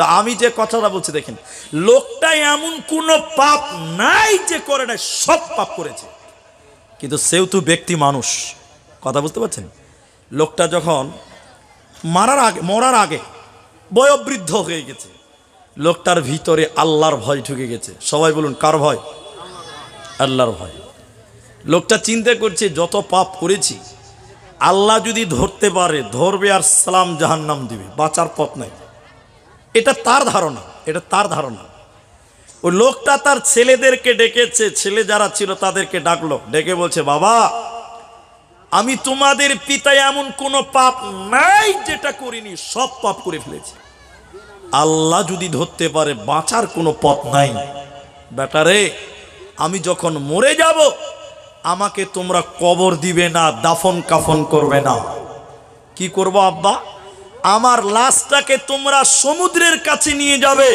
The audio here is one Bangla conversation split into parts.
তা আমি যে কথাটা বলছি দেখেন, লোকটা এমন কোনো পাপ নাই যে করে নাই, সব পাপ করেছে, কিন্তু সেও তো ব্যক্তি মানুষ। কথা বুঝতে পারছেন? লোকটা যখন মরার আগে বয়োবৃদ্ধ হয়ে গেছে, লোকটার ভিতরে আল্লাহর ভয় ঢুকে গেছে। সবাই বলুন কার ভয়? আল্লাহর ভয়। লোকটা চিন্তা করছে যত পাপ করেছি আল্লাহ যদি ধরতে পারে, ধরবে আর সালাম জাহান্নাম দিবে, বাঁচার পথ নাই। এটা তার ধারণা। ওই লোকটা তার ছেলেদেরকে ডেকেছে, ছেলে যারা ছিল তাদেরকে ডাকলো, ডেকে বলছে, বাবা আমি তোমাদের পিতা এমন কোনো পাপ নাই যেটা করিনি, সব পাপ করে ফেলেছি। আল্লাহ যদি ধরতে পারে বাঁচার কোনো পথ নাই। বেটারে, আমি যখন মরে যাব আমাকে তোমরা কবর দিবে না, দাফন কাফন করবে না। কি করবো আব্বা? আমার লাশটাকে তোমরা সমুদ্রের কাছে নিয়ে যাবে,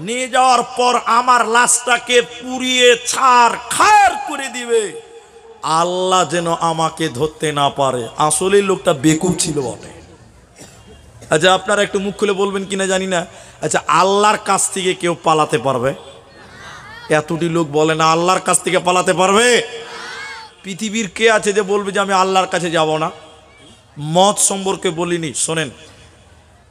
নিয়ে যাওয়ার পর আমার লাশটাকে পুড়িয়ে ছারখার করে দিবে, আল্লাহ যেন আমাকে ধরতে না পারে। আসলে লোকটা বেকুব ছিল বটে। আচ্ছা, আপনারা একটু মুখ খুলে বলবেন কিনা জানি না, আচ্ছা আল্লাহর কাছ থেকে কেউ পালাতে পারবে? এতটি লোক বলে না আল্লাহর কাছ থেকে পালাতে পারবে। পৃথিবীর কে আছে যে বলবে যে আমি আল্লাহর কাছে যাব না? মত সম্পর্কে বলিনি, শোনেন।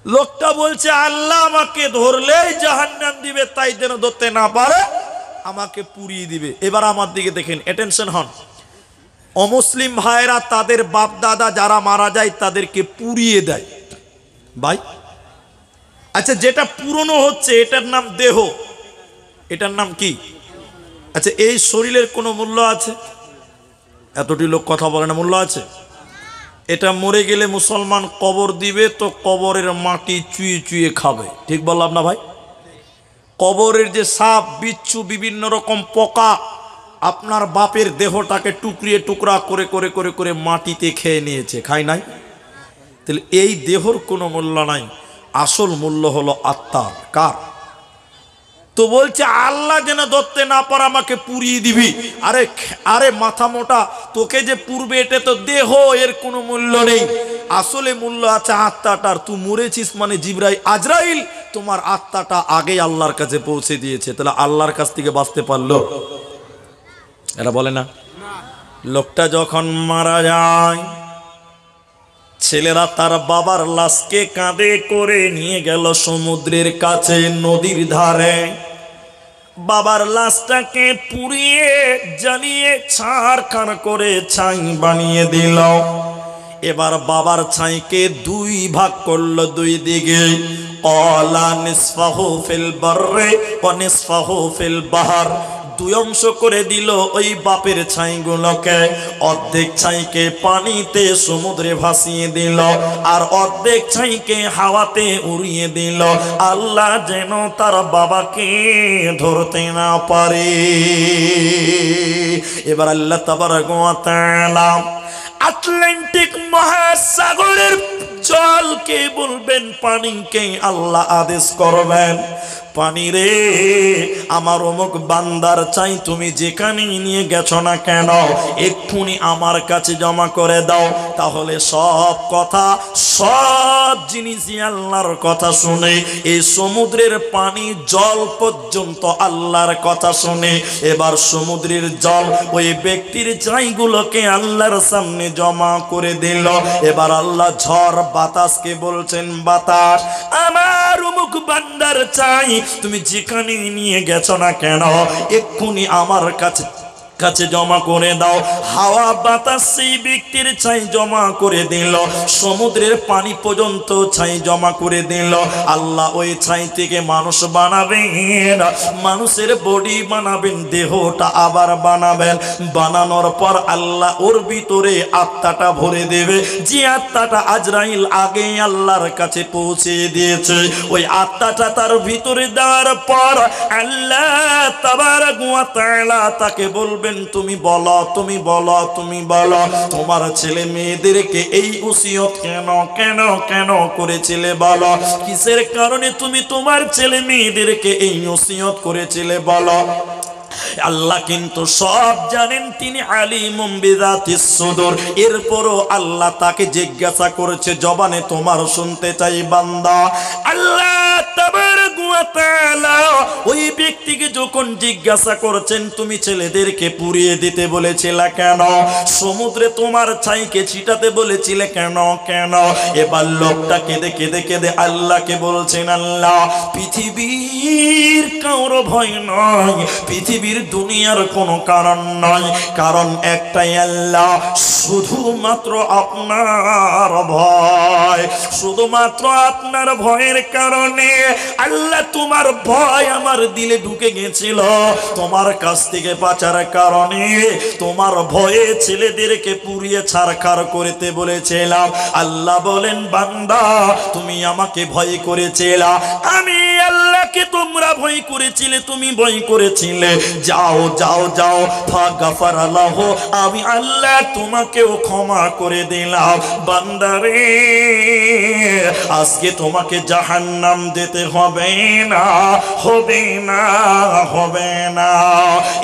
লোকটা বলছে আল্লাহ আমাকে ধরলেই জাহান্নাম দিবে, তাই যেন ধরতে না পারে আমাকে পুড়িয়ে দিবে। এবার আমার দিকে দেখেন, অ্যাটেনশন হন। অমুসলিম ভাইরা তাদের বাপ দাদা যারা মারা যায় তাদেরকে পুড়িয়ে দেয় ভাই। আচ্ছা, যেটা পুরনো হচ্ছে এটার নাম দেহ, এটার নাম কি? আচ্ছা, এই শরীরের কোনো মূল্য আছে? এতটি লোক কথা বলে না, মূল্য আছে? এটা মরে গেলে মুসলমান কবর দিবে তো কবরের মাটি চুয়ে চুয়ে খাবে, ঠিক বললাম না ভাই? কবরের যে সাপ বিচ্ছু বিভিন্ন রকম পোকা আপনার বাপের দেহটাকে টুকরিয়ে টুকরা করে করে করে করে মাটিতে খেয়ে নিয়েছে, খায় নাই? তাহলে এই দেহর কোনো মূল্য নাই, আসল মূল্য হলো আত্মার। কার? তো বলছে আল্লাহ যেন ধরতে না পারে আমাকে পুড়িয়ে দিবি। আরে মাথা মোটা, তোকে যে পুড়বে এটা তো দেহ, এর কোনো মূল্য নেই। আসলে মূল্য আছে আত্মাটার। তুই মরেছিস মানে আজরাইল তোমার আত্মাটা আগে আল্লাহর কাছে পৌঁছে দিয়েছে, তাহলে আল্লাহর কাছ থেকে বাঁচতে পারলো? এরা বলে না। লোকটা যখন মারা যায়, ছেলেরা তার বাবার লাশকে কাঁধে করে নিয়ে গেল সমুদ্রের কাছে, নদীর ধারে। বাবার লাশটাকে পুড়িয়ে জ্বালিয়ে ছারখার করে ছাই বানিয়ে দিল। এবার বাবার ছাইকে দুই ভাগ করলো, দুই দিকে। ক্বালা নিসফাহু ফিল বাররি ওয়া নিসফাহু ফিল বাহর। দুই অংশ করে দিল ওই বাপের ছাইগুলোকে। অর্ধেক ছাইকে পানিতে সমুদ্রে ভাসিয়ে দিল, আর অর্ধেক ছাইকে হাওয়াতে উড়িয়ে দিল, আল্লাহ যেন তার বাবাকে ধরতে না পারে। এবার আল্লাহ তাবারক ওয়া তাআলা আটলান্টিক মহাসাগরের জলকে বলবেন, পানিকে আল্লাহ আদেশ করবেন, পানি রে আমার অমুক বান্দার চাই তুমি যেখানে নিয়ে গেছো না কেন এক্ষুনি আমার কাছে জমা করে দাও। তাহলে সব কথা, সব জিনিসই আল্লাহর কথা শুনে, এই সমুদ্রের পানি জল পর্যন্ত আল্লাহর কথা শুনে এবার সমুদ্রের জল ওই ব্যক্তির চাইগুলোকে আল্লাহর সামনে জমা করে দিল। এবার আল্লাহ ঝড় বাতাসকে বলছেন, বাতাস আমার অমুক বান্দার চাই তুমি যেখানে নিয়ে গেছো না কেন এক্ষুনি আমার কাছে জমা করে দাও। হাওয়া বাতাস সেই ব্যক্তির ছাই জমা করে দিল, সমুদ্রের পানি পর্যন্ত ছাই জমা করে দিল। আল্লাহ ওই ছাই থেকে মানুষ বানাবেন, মানুষের বডি বানাবেন, দেহটা আবার বানাবেন। বানানোর পর আল্লাহ ওর ভিতরে আত্মাটা ভরে দেবে, যে আত্মাটা আজরাইল আগে আল্লাহর কাছে পৌঁছে দিয়েছে। ওই আত্মাটা তার ভিতরে দেওয়ার পর আল্লাহ তাবারক ওয়া তাআলা তাকে বলবে, তুমি বলো, তুমি বলো, তুমি বলো তোমার ছেলে মেয়েদেরকে এই ওসিয়ত কেন কেন কেন করেছিলে বলো, কিসের কারণে তুমি তোমার ছেলে মেয়েদেরকে এই ওসিয়ত করেছিলে বলো। আল্লাহ কিন্তু সব জানেন, তিনি আলিমুম বিযাতিস সুদূর। এরপরও আল্লাহ তাকে জিজ্ঞাসা করেছে জবানে, তোমার শুনতে চাই বান্দা। আল্লাহ তাবারক ব্যক্তিকে যখন জিজ্ঞাসা করছেন তুমি ছেলেদেরকে পুড়িয়ে দিতে বলেছিলে কেন, সমুদ্রে তোমার ছাইকে ছিটাতে বলেছিলে কেন কেন? এবার লোকটা কেঁদে কেঁদে কেঁদে আল্লাহকে বলছেন, আল্লাহ পৃথিবীর কারো ভয় নয়, পৃথিবীর দুনিয়ার কোনো কারণ নয়, কারণ একটাই আল্লাহ, শুধুমাত্র আপনার ভয়, শুধুমাত্র আপনার ভয়ের কারণে আল্লাহ তোমার ভয় আমার দিলে ঢুকে গেছিল, তোমার কাছ থেকে বাঁচার কারণে তোমার ভয়ে ছেলেদেরকে পুড়িয়ে ছারখার করতে বলেছিলাম। আল্লাহ বলেন বান্দা তুমি আমাকে ভয় করেছিলা, আমি আল্লাহকে তোমরা ভয় করেছিলে, তুমি ভয় করেছিলে, যাও যাও যাও ফাগাফার আল্লাহ, আমি আল্লাহ তোমাকেও ক্ষমা করে দিলাম। বান্দারে আজকে তোমাকে জাহান্নাম যেতে হবে না, হবে না, হবে না।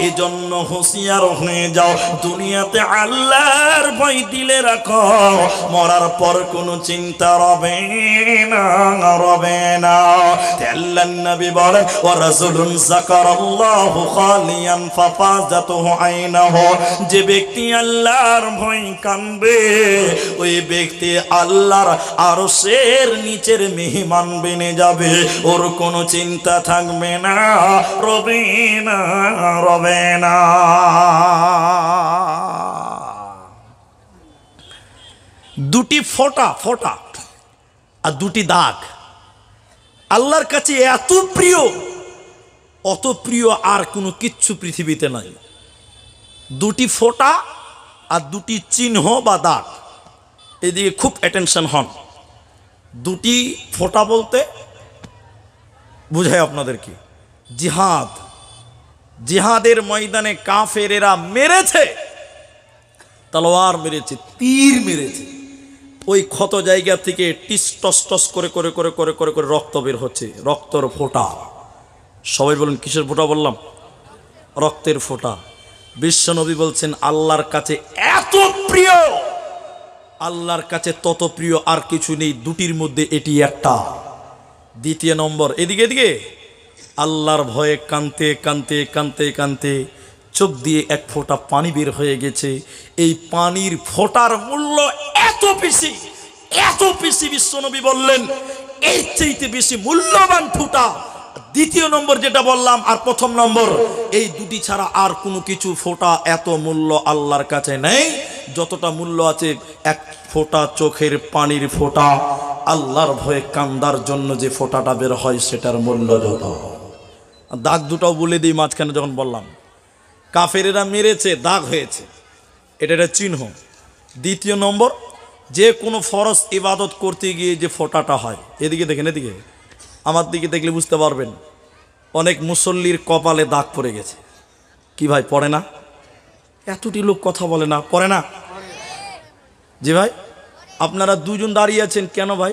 এজন্য হুঁশিয়ার হয়ে যাও, দুনিয়াতে আল্লাহর ভয় দিলে রাখো, মরার পর কোনো চিন্তা রবে না, রবে না। আল্লাহর নবী বলেন ওয়া রাজুলুন যাকারাল্লাহু খালিয়ান ফাফাজাতুহু আইনাহু, যে ব্যক্তি আল্লাহর ভয় কানবে ওই ব্যক্তি আল্লাহর আরশের নিচের মেহমান বেনে যাবে, ওর কোনো চিন্তা থাকবে না, রবে না, রবে না। দুটি ফোঁটা ফোঁটা আর দুটি দাগ আল্লাহর কাছে এত প্রিয়, অত প্রিয় আর কোনো কিচ্ছু পৃথিবীতে নাই। দুটি ফোঁটা আর দুটি চিহ্ন বা দাগ, এদিকে খুব অ্যাটেনশন হন। দুটি ফোঁটা বলতে বুঝায় আপনাদেরকে জিহাদ, জিহাদের ময়দানে কাফেরেরা মেরেছে, তলোয়ার মেরেছে, তীর মেরেছে, ওই ক্ষত জায়গা থেকে টিস টস টস করে করে করে করে করে করে রক্ত বের হচ্ছে, রক্তর ফোঁটা। সবাই বলুন কিসের ফোঁটা বললাম? রক্তের ফোঁটা। বিশ্বনবী বলছেন আল্লাহর কাছে এত প্রিয়, আল্লাহর কাছে তত প্রিয় আর কিছু নেই, দুটির মধ্যে এটি একটা। দ্বিতীয় নম্বর, এদিকে এদিকে আল্লাহর ভয়ে কানতে কানতে কানতে কানতে চোখ দিয়ে এক ফোঁটা পানি বের হয়ে গেছে। এই পানির ফোঁটার মূল্য এত বেশি, এত বেশি, বিশ্বনবী বললেন এর চাইতে বেশি মূল্যবান ফোঁটা দ্বিতীয় নম্বর যেটা বললাম আর প্রথম নম্বর, এই দুটি ছাড়া আর কোনো কিছু ফোঁটা এত মূল্য আল্লাহর কাছে নেই যতটা মূল্য আছে এক ফোঁটা চোখের পানির ফোঁটা। আল্লাহর ভয়ে কান্দার জন্য যে ফোঁটাটা বের হয় সেটার মূল্য যত। দাগ দুটাও বলে দিই মাঝখানে যখন বললাম, কাফেরেরা মেরেছে, দাগ হয়েছে, এটা একটা চিহ্ন। দ্বিতীয় নম্বর, যে কোনো ফরজ ইবাদত করতে গিয়ে যে ফোঁটাটা হয়, এদিকে দেখেন, এদিকে আমার দিকে দেখলে বুঝতে পারবেন অনেক মুসল্লির কপালে দাগ পড়ে গেছে। কি ভাই পড়ে না? এতটি লোক কথা বলে না, পড়ে না? জি ভাই, আপনারা দুজন দাঁড়িয়ে আছেন কেন ভাই?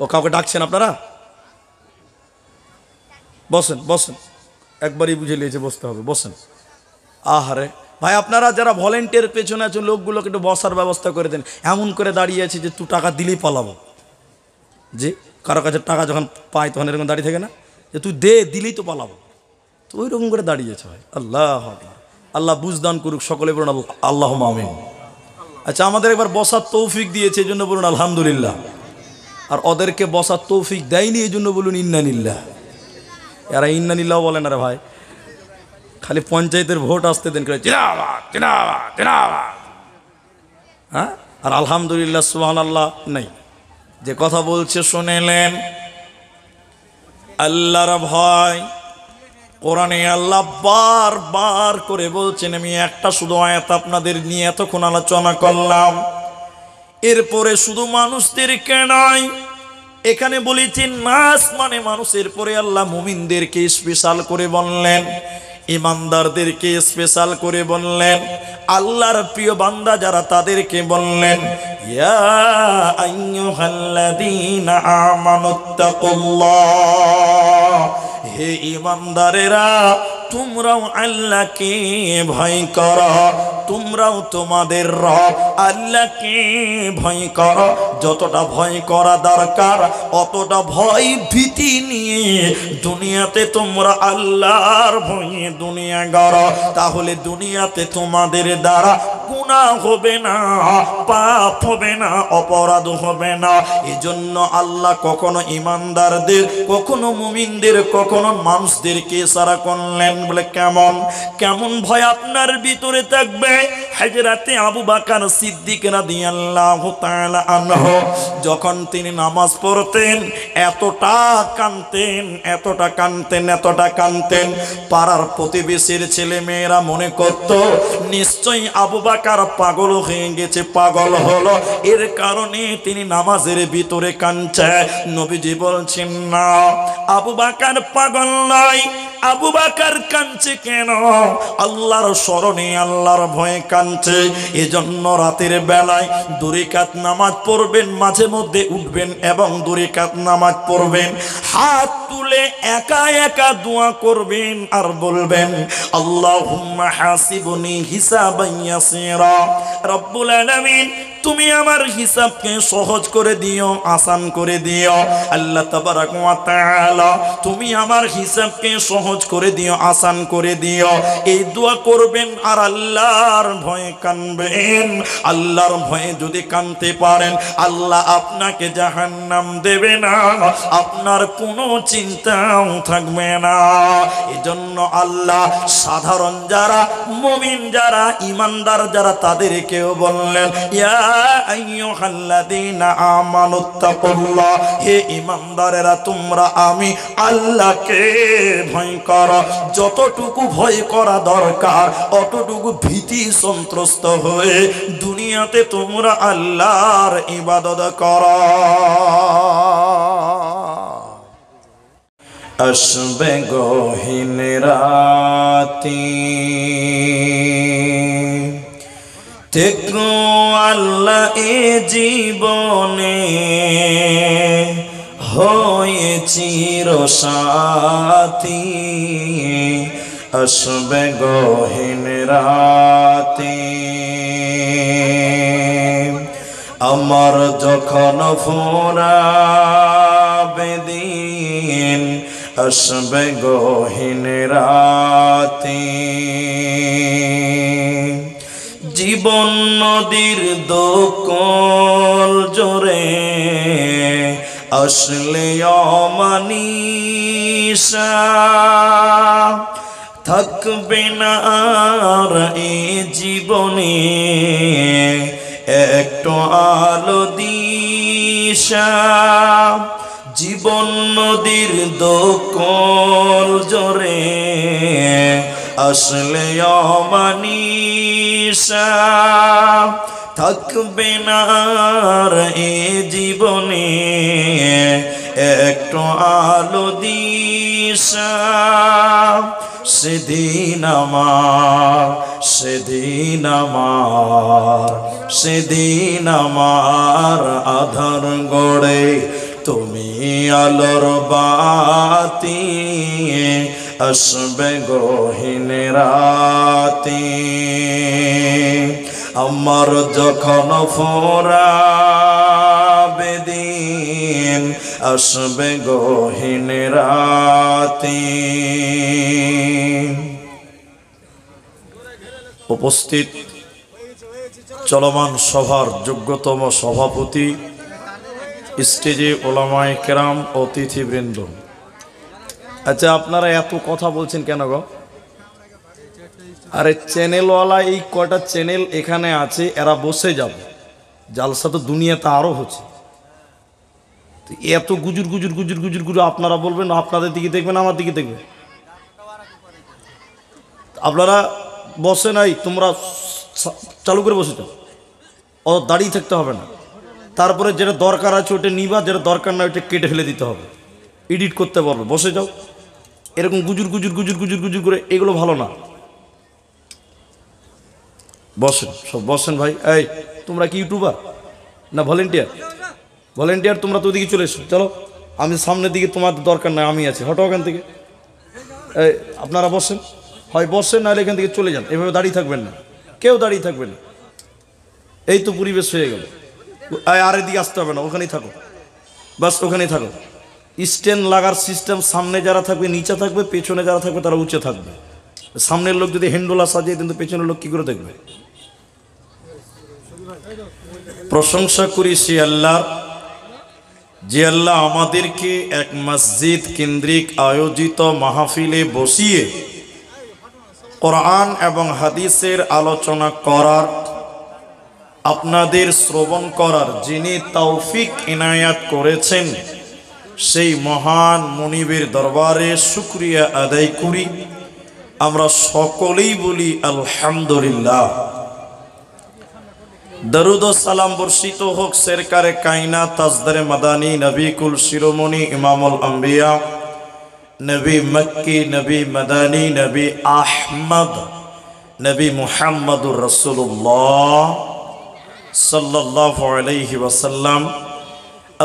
ও কাউকে ডাকছেন আপনারা? বসেন বসেন, একবারই বুঝে নিয়েছে বসতে হবে, বসেন। আহারে ভাই, আপনারা যারা ভলেন্টিয়ার পেছনে আছেন লোকগুলোকে একটু বসার ব্যবস্থা করে দেন। এমন করে দাঁড়িয়ে আছে যে তুই টাকা দিলেই পালাবো। যে কারো কাছে টাকা যখন পাই তখন এরকম দাঁড়িয়ে থাকে না, যে তুই দে, দিলেই তো পালাবো, তো ওই রকম করে দাঁড়িয়েছে ভাই। আল্লাহ আল্লাহ বুঝদান করুক, সকলে বলুন আল্লাহ আমিন। আচ্ছা, আমাদের একবার বসার তৌফিক দিয়েছে এই জন্য বলুন আলহামদুলিল্লাহ, আর ওদেরকে বসার তৌফিক দেয়নি এই জন্য বলুন ইন্নানিল্লাহ। এরা ইন্নানিল্লাহ বলেন আরে ভাই, খালি পঞ্চায়েতের ভোট আসতে দেন করে জিন্দাবাদ জিন্দাবাদ জিন্দাবাদ, হ্যাঁ, আর আলহামদুলিল্লাহ সুবহানাল্লাহ নেই। যে কথা বলছে শুনেলেন, আল্লাহর ভয় কোরআনে আল্লাহ বারবার করে বলছেন। আমি একটা শুধু আয়াত আপনাদের নিয়ে এতক্ষণ আলোচনা করলাম, এরপরে শুধু মানুষদেরকে নয়, এখানে বলেছেন নাস মানে মানুষের পরে আল্লাহ মুমিনদেরকে স্পেশাল করে বললেন, ইমানদারদেরকে স্পেশাল করে বললেন, আল্লাহর প্রিয় বান্দা যারা তাদেরকে বললেন ইয়া আইয়ুহাল্লাযীনা আমানুত্তাকুল্লাহ, হে ইমানদারেরা তোমরাও আল্লাহকে ভয় করো, তোমরাও তোমাদের রব আল্লাহকে ভয় করো। যতটা ভয় করা দরকার অতটা ভয় ভীতি নিয়ে দুনিয়াতে তোমরা আল্লাহর ভয়ে দুনিয়া গড়ো, তাহলে দুনিয়াতে তোমাদের দ্বারা গুনাহ হবে না, পাপ হবে না, অপরাধ হবে না। এজন্য আল্লাহ কখনো ঈমানদারদের, কখনো মুমিনদের, কখনো মানুষদেরকে ইশারা করলেন। বলে কেমন কেমন ভয় আপনার ভিতরে থাকবে? হযরতে আবু বকর সিদ্দিক রাদিয়াল্লাহু তাআলা আনহু যখন তিনি নামাজ পড়তেন এতটা কাঁদতেন, এতটা কাঁদতেন, এতটা কাঁদতেন, পাড়ার প্রতিবেশীর ছেলে মেয়েরা মনে করত নিশ্চয়ই আবু বকর পাগল হয়ে গেছে, পাগল হলো, এর কারণে তিনি নামাজের ভিতরে কাঁদছে। নবীজি বলছেন না, আবু বকর পাগল নয়। আবু বকর কাঁদছে কেন? আল্লাহর স্মরণে, আল্লাহর ভয়ে কাঁদছে। এজন্য রাতের বেলায় 2 রাকাত নামাজ পড়বেন, মাঝে মধ্যে উঠবেন এবং 2 রাকাত নামাজ পড়বেন, হাত তুলে একা একা দোয়া করবেন আর বলবেন আল্লাহুম্মা হাসিবনি হিসাবান ইয়াসিরা। রব্বুল আলামিন তুমি আমার হিসাবকে সহজ করে দিও, আসান করে দিও। আল্লাহ তাবারাক ওয়া তাআলা তুমি আমার হিসাবকে সহজ করে দিও, আসান করে দিও। এই দোয়া করবেন আর আল্লাহর ভয়ে কাঁদবেন। আল্লাহর ভয়ে যদি কাঁদতে পারেন আল্লাহ আপনাকে জাহান্নাম দেবে না, আপনার কোনো চিন্তাও থাকবে না। এজন্য আল্লাহ সাধারণ যারা, মুমিন যারা, ঈমানদার যারা, তাদেরকেও বললেন ইয়া আইয়ুহাল্লাযীনা আমানুত্তাকুল্লাহ, হে ঈমানদারেরা তোমরা আমি আল্লাহকে ভয় করো। যতটুকু ভয় করা দরকার অতটুকু ভীতি সন্ত্রস্ত হয়ে দুনিয়াতে তোমরা আল্লাহর ইবাদত করো। আসবে গহীন রাতি, থেকো আল্লাহ এ জীবনে, হয়ে চিরসাথী। আসবে গহীন রাতি, আমার যখন ফুরাবে দিন, আসবে গহীন রাতি। জীবন নদীর দোকল জোরে আসলে অমানিসা, থাকবে না আর এ জীবনে একটু আলো দিশা। জীবন নদীর দোকল জোরে আসলে অমানিসা, থাকবে না আর এ জীবনে একটু আলো দিশা। সেদিন আমার, সেদিন আমার, সেদিন আমার আধার গড়ে তুমি আলোর বাতি। আসবে গহীন রাতি, আমার যখন ফুরাবে দিন, আসবে গহীন রাতি। উপস্থিত চলমান সভার যোগ্যতম সভাপতি, স্টেজে ওলামায়ে কেরাম, অতিথিবৃন্দ। আচ্ছা, আপনারা এত কথা বলছেন কেন গো? আরে চ্যানেলওয়ালা এই কয়টা চ্যানেল এখানে আছে, এরা বসে যাবে, জালসা তো দুনিয়াতে আরও হচ্ছে। এত গুজুর গুজুর গুজুর গুজুর গুজুর আপনারা বলবেন, আপনাদের দিকে দেখবেন, আমার দিকে দেখবেন। আপনারা বসে নাই, তোমরা চালু করে বসে যাও, ও দাঁড়িয়ে থাকতে হবে না। তারপরে যেটা দরকার আছে ওটা নিবা, যেটা দরকার না ওইটা কেটে ফেলে দিতে হবে, এডিট করতে পারবে। বসে যাও, এরকম গুজুর গুজুর গুজুর গুজুর গুজুর করে এগুলো ভালো না। বসেন, সব বসেন ভাই। এই তোমরা কি ইউটিউবার না ভলেন্টিয়ার? ভলেন্টিয়ার তোমরা তো ওদিকে চলে এসো, চলো। আমি সামনের দিকে, তোমাদের দরকার নাই, আমি আছি, হটো ওখান থেকে। এই আপনারা বসেন, হয় বসেন, নাহলে এখান থেকে চলে যান, এভাবে দাঁড়িয়ে থাকবেন না। কেউ দাঁড়িয়ে থাকবে না। এই তো পরিবেশ হয়ে গেল, আর এদিকে আসতে হবে না, ওখানেই থাকো, বাস ওখানেই থাকো। স্ট্যান্ড লাগার সিস্টেম, সামনে যারা থাকবে নিচে থাকবে, পেছনে যারা থাকবে তারা উঁচে থাকবে। সামনের লোক যদি হ্যান্ডোলা সাজিয়ে দেন তো পেছনের লোক কি করে দেখবে? প্রশংসা করি সে আল্লাহর, যে আল্লাহ আমাদেরকে এক মসজিদ কেন্দ্রিক আয়োজিত মাহফিলে বসিয়ে কোরআন এবং হাদিসের আলোচনা করার, আপনাদের শ্রবণ করার যিনি তৌফিক ইনায়াত করেছেন, সেই মহান মনিবের দরবারে শুকরিয়া আদায় করি। আমরা সকলেই বলি আলহামদুলিল্লাহ। দরুদ ও সালাম বর্ষিত হোক সরকারে কায়নাত তাজদারে মাদানী নবী কুল শিরোমণি ইমামুল আম্বিয়া নবী মক্কি নবী মাদানী নবী আহমদ নবী মুহাম্মদুর রাসূলুল্লাহ সাল্লাল্লাহু আলাইহি ওয়াসাল্লাম।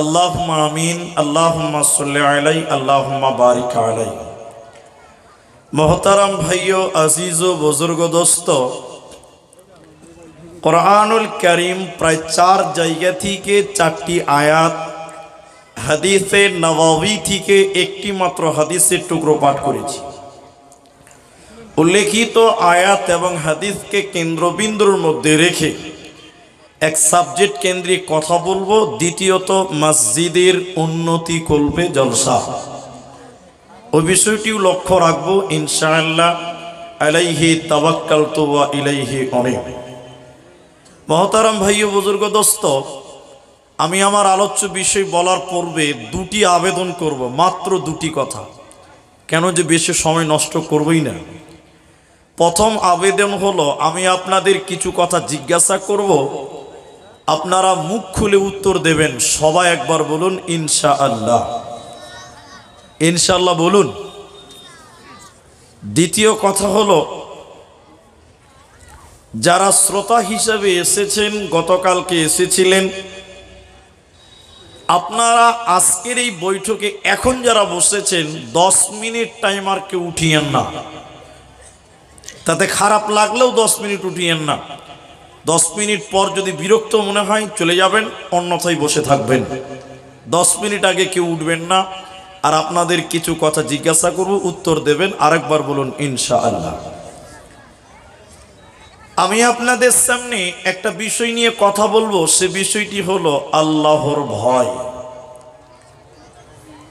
আল্লাহুম্মা আমিন, আল্লাহুম্মা সাল্লি আলাইহি, আল্লাহুম্মা বারিক আলাইহি। মোহতারাম ভাইও, আজিজ ও বুজুর্গ দোস্ত, কোরআনুল কারীম প্রায় 4 জায়গা থেকে 4টি আয়াত, হাদিসে নববী থেকে একটি মাত্র হাদিসের টুকরো পাঠ করেছি। উল্লেখিত আয়াত এবং হাদিসকে কেন্দ্রবিন্দুর মধ্যে রেখে এক সাবজেক্ট কেন্দ্রিক কথা বলবো। দ্বিতীয়ত, মসজিদের উন্নতি করবে জলসা, ওই বিষয়টিও লক্ষ্য রাখবো ইনশাআল্লাহ। আলাইহি তাওয়াক্কালতু ওয়া ইলাইহি উনীব। মহতারাম ভাই ও বুজুর্গ দোস্ত, আমি আমার আলোচ্য বিষয় বলার পূর্বে 2টি আবেদন করব, মাত্র 2টি কথা। কেন যে বেশি সময় নষ্ট করবই না। প্রথম আবেদন হলো, আমি আপনাদের কিছু কথা জিজ্ঞাসা করব, আপনারা মুখ খুলে উত্তর দেবেন। সবাই একবার বলুন ইনশাআল্লাহ। ইনশাআল্লাহ বলুন। দ্বিতীয় কথা হলো, যারা শ্রোতা হিসেবে এসেছেন, গতকালকে এসেছিলেন, আপনারা আজকের এই বৈঠকে এখন যারা বসেছেন 10 মিনিট টাইমার কেউ উঠিয়েন না। তাতে খারাপ লাগলেও 10 মিনিট উঠিয়েন না। 10 মিনিট পর যদি বিরক্ত মনে হয় চলে যাবেন, অন্যথায় বসে থাকবেন। 10 মিনিট আগে কেউ উঠবেন না। আর আপনাদের কিছু কথা জিজ্ঞাসা করব, উত্তর দেবেন। আরেকবার বলুন ইনশাআল্লাহ। আমি আপনাদের সামনে একটা বিষয় নিয়ে কথা বলবো, সে বিষয়টি হলো আল্লাহর ভয়।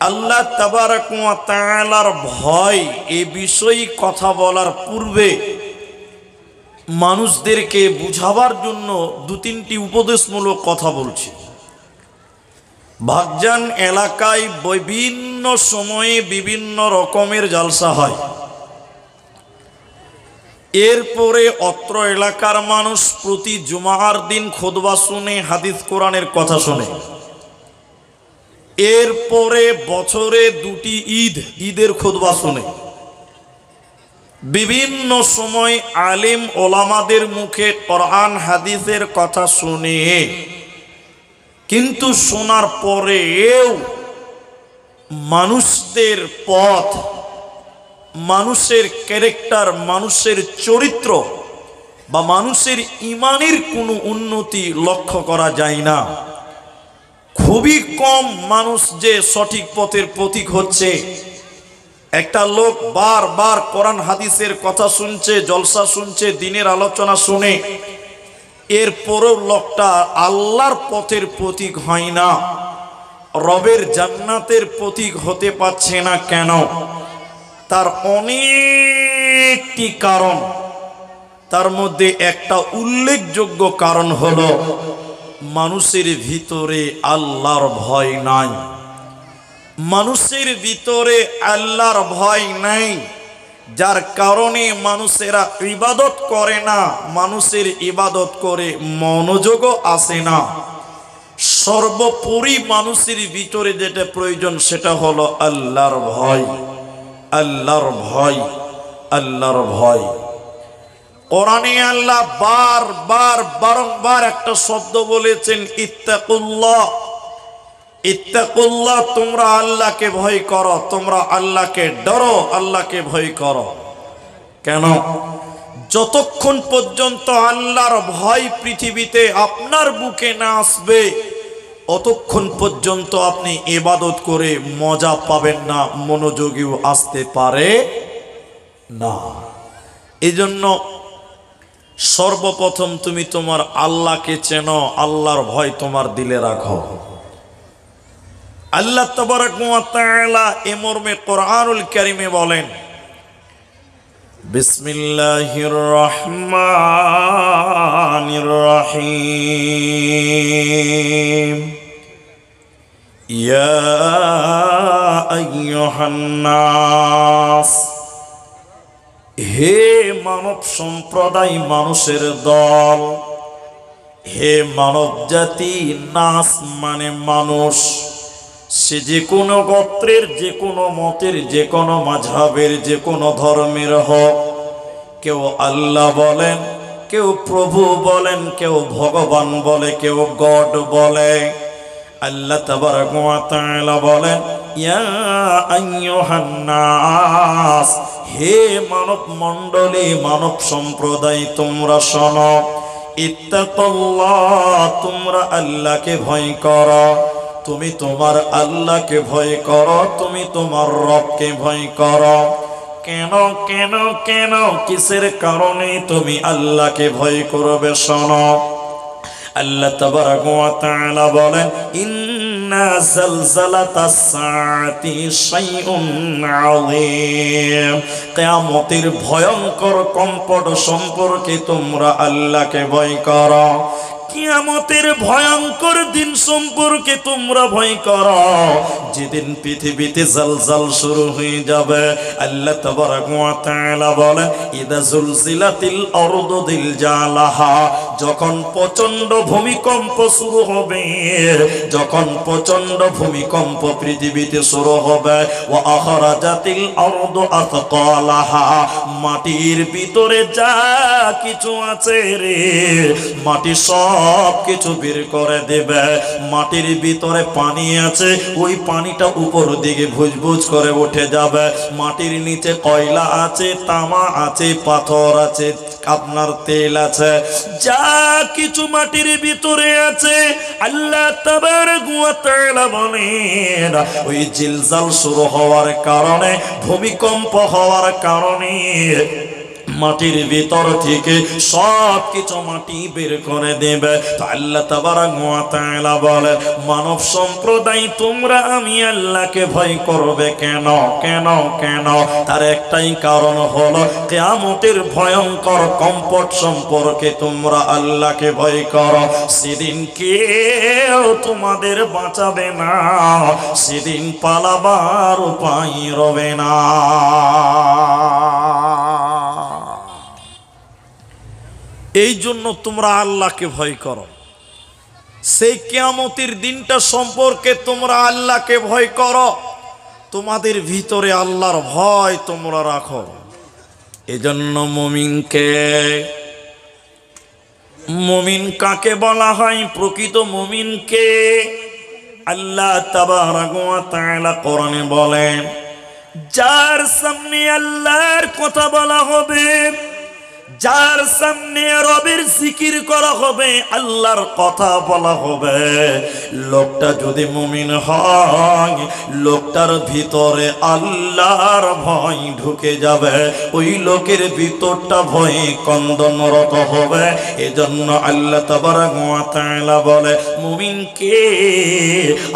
আল্লাহ তাবারক ওয়া তাআলার ভয়। এই বিষয়ে কথা বলার পূর্বে মানুষদেরকে বুঝাবার জন্য 2-3টি উপদেশমূলক কথা বলছি। ভাগজান এলাকায় বিভিন্ন সময়ে বিভিন্ন রকমের জালসা হয়। এরপরে অত্র এলাকার মানুষ প্রতি জুমার দিন খুতবা শুনে, হাদিস কোরআনের কথা শুনে। এরপরে বছরে 2টি ঈদের খুতবা শুনে। বিভিন্ন সময় আলেম ওলামাদের মুখে কোরআন হাদিসের কথা শুনে, কিন্তু শোনার পরেও মানুষদের পথ, মানুষের ক্যারেক্টার, মানুষের চরিত্র বা মানুষের ঈমানের কোনো উন্নতি লক্ষ্য করা যায় না। খুবই কম মানুষ যে সঠিক পথের পথিক হচ্ছে। একটা লোক বারবার কোরআন হাদিসের কথা শুনছে, জলসা শুনছে, দিনের আলোচনা শুনে, এরপরেও লোকটা আল্লাহর পথের পথিক হয় না, রবের জান্নাতের পথিক হতে পারছে না। কেন? তার অনেকটি কারণ। তার মধ্যে একটা উল্লেখযোগ্য কারণ হলো মানুষের ভিতরে আল্লাহর ভয় নাই। মানুষের ভিতরে আল্লাহর ভয় নাই, যার কারণে মানুষেরা ইবাদত করে না। মানুষের ইবাদত করে মনোযোগও আসে না। সর্বোপরি মানুষের ভিতরে যেটা প্রয়োজন সেটা হলো আল্লাহর ভয়। আল্লাহর ভয়, আল্লাহর ভয়। কোরআনে আল্লাহ বারংবার একটা শব্দ বলেছেন, ইত্তাকুল্লাহ। ইত্তাকুল্লাহ, তোমরা আল্লাহকে ভয় করো, তোমরা আল্লাহকে ডরো, আল্লাহকে ভয় করো। কেন? যতক্ষণ পর্যন্ত আল্লাহর ভয় পৃথিবীতে আপনার বুকে না আসবে অতক্ষণ পর্যন্ত আপনি ইবাদত করে মজা পাবেন না, মনোযোগীও আসতে পারে না। এজন্য সর্বপ্রথম তুমি তোমার আল্লাহকে চেনো, আল্লাহর ভয় তোমার দিলে রাখো। আল্লাহ তাবারক ওয়া তাআলা এ মর্মে কোরআনুল কারীমে বলেন, বিসমিল্লাহির রহমানির রহিম, ইয়া আইয়ুহান নাস, হে মানব সম্প্রদায়, মানুষের দল, হে মানব জাতি। নাস মানে মানুষ, সে যে কোনো গোত্রের, যে কোনো মতের, যে কোনো মাযহাবের, যে কোনো ধর্মের হোক। কেউ আল্লাহ বলেন, কেউ প্রভু বলেন, কেউ ভগবান বলে, কেউ গড বলে। আল্লাহ তাবারক ওয়া তাআলা বলেন, ইয়া আইয়ুহান নাস, হে মানব মণ্ডলী, মানব সম্প্রদায়, তোমরা শোনো। ইত্তাকুল্লাহ, তোমরা আল্লাহকে ভয় করো। তুমি তোমার আল্লাহকে ভয় করো, তুমি তোমার রবকে ভয় করো। কেন কেন কেন, কিসের কারণে তুমি আল্লাহকে ভয় করবে? শোনো, আল্লাহ তাবারক ওয়া তাআলা বলেন, ইন্না যালজালাতাস সাআতি শাইউন আযীম, কিয়ামতের ভয়ঙ্কর কম্পন সম্পর্কে তোমরা আল্লাহকে ভয় করো। কিয়ামতের ভয়ঙ্কর দিন সম্পর্কে তোমরা ভয় করো, যেদিন পৃথিবীতে জালজাল শুরু হয়ে যাবে। আল্লাহ তাবারক ওয়া তাআলা বলেন, ইদা জুলজিলাতিল আরদু জিলজালাহা, যখন প্রচন্ড ভূমিকম্প শুরু হবে, যখন প্রচন্ড ভূমিকম্প পৃথিবীতে শুরু হবে। ওয়া আখরাজাতিল আরদু আতকালাহা, মাটির ভিতরে যা কিছু আছে রে, মাটি সব কিছু বের করে দেবে। মাটির ভিতরে পানি আছে, ওই পানিটা উপর দিকে ভুজভুজ করে উঠে যাবে। মাটির নিচে কয়লা আছে, তামা আছে, পাথর আছে, আপনার তেল আছে, যা কিছু মাটির ভিতরে আছে। আল্লাহ তাবারক ওয়া তাআলা বলেন, ওই জিলজাল শুরু হওয়ার কারণে, ভূমিকম্প হওয়ার কারণে মাটির ভিতর থেকে সব কিছু মাটি বের করে দেবে। তো আল্লাহ তাবারক ওয়া তাআলা বলে, মানব সম্প্রদায়, তোমরা আমি আল্লাহকে ভয় করবে কেন কেন কেন? তার একটাই কারণ হলো, কিয়ামতের ভয়ঙ্কর কম্পন সম্পর্কে তোমরা আল্লাহকে ভয় করো। সেদিন কেউ তোমাদের বাঁচাবে না, সেদিন পালাবার উপায় রবে না। এই জন্য তোমরা আল্লাহকে ভয় করো। সেই কিয়ামতের দিনটা সম্পর্কে তোমরা আল্লাহকে ভয় করো, তোমাদের ভিতরে আল্লাহর ভয় তোমরা রাখো। এজন্য মুমিন কাকে বলা হয়? প্রকৃত মুমিনকে আল্লাহ তাবারক ওয়া তাআলা কোরআনে বলেন, যার সামনে আল্লাহর কথা বলা হবে, যার সামনে রবের জিকির করা হবে, আল্লাহর কথা বলা হবে, লোকটা যদি মুমিন হয়, লোকটার ভিতরে আল্লাহর ভয় ঢুকে যাবে। ওই লোকের ভিতরটা ভয়ে কন্দনরত হবে। এজন্য আল্লাহ তাবারক ওয়া তাআলা বলে, মুমিনকে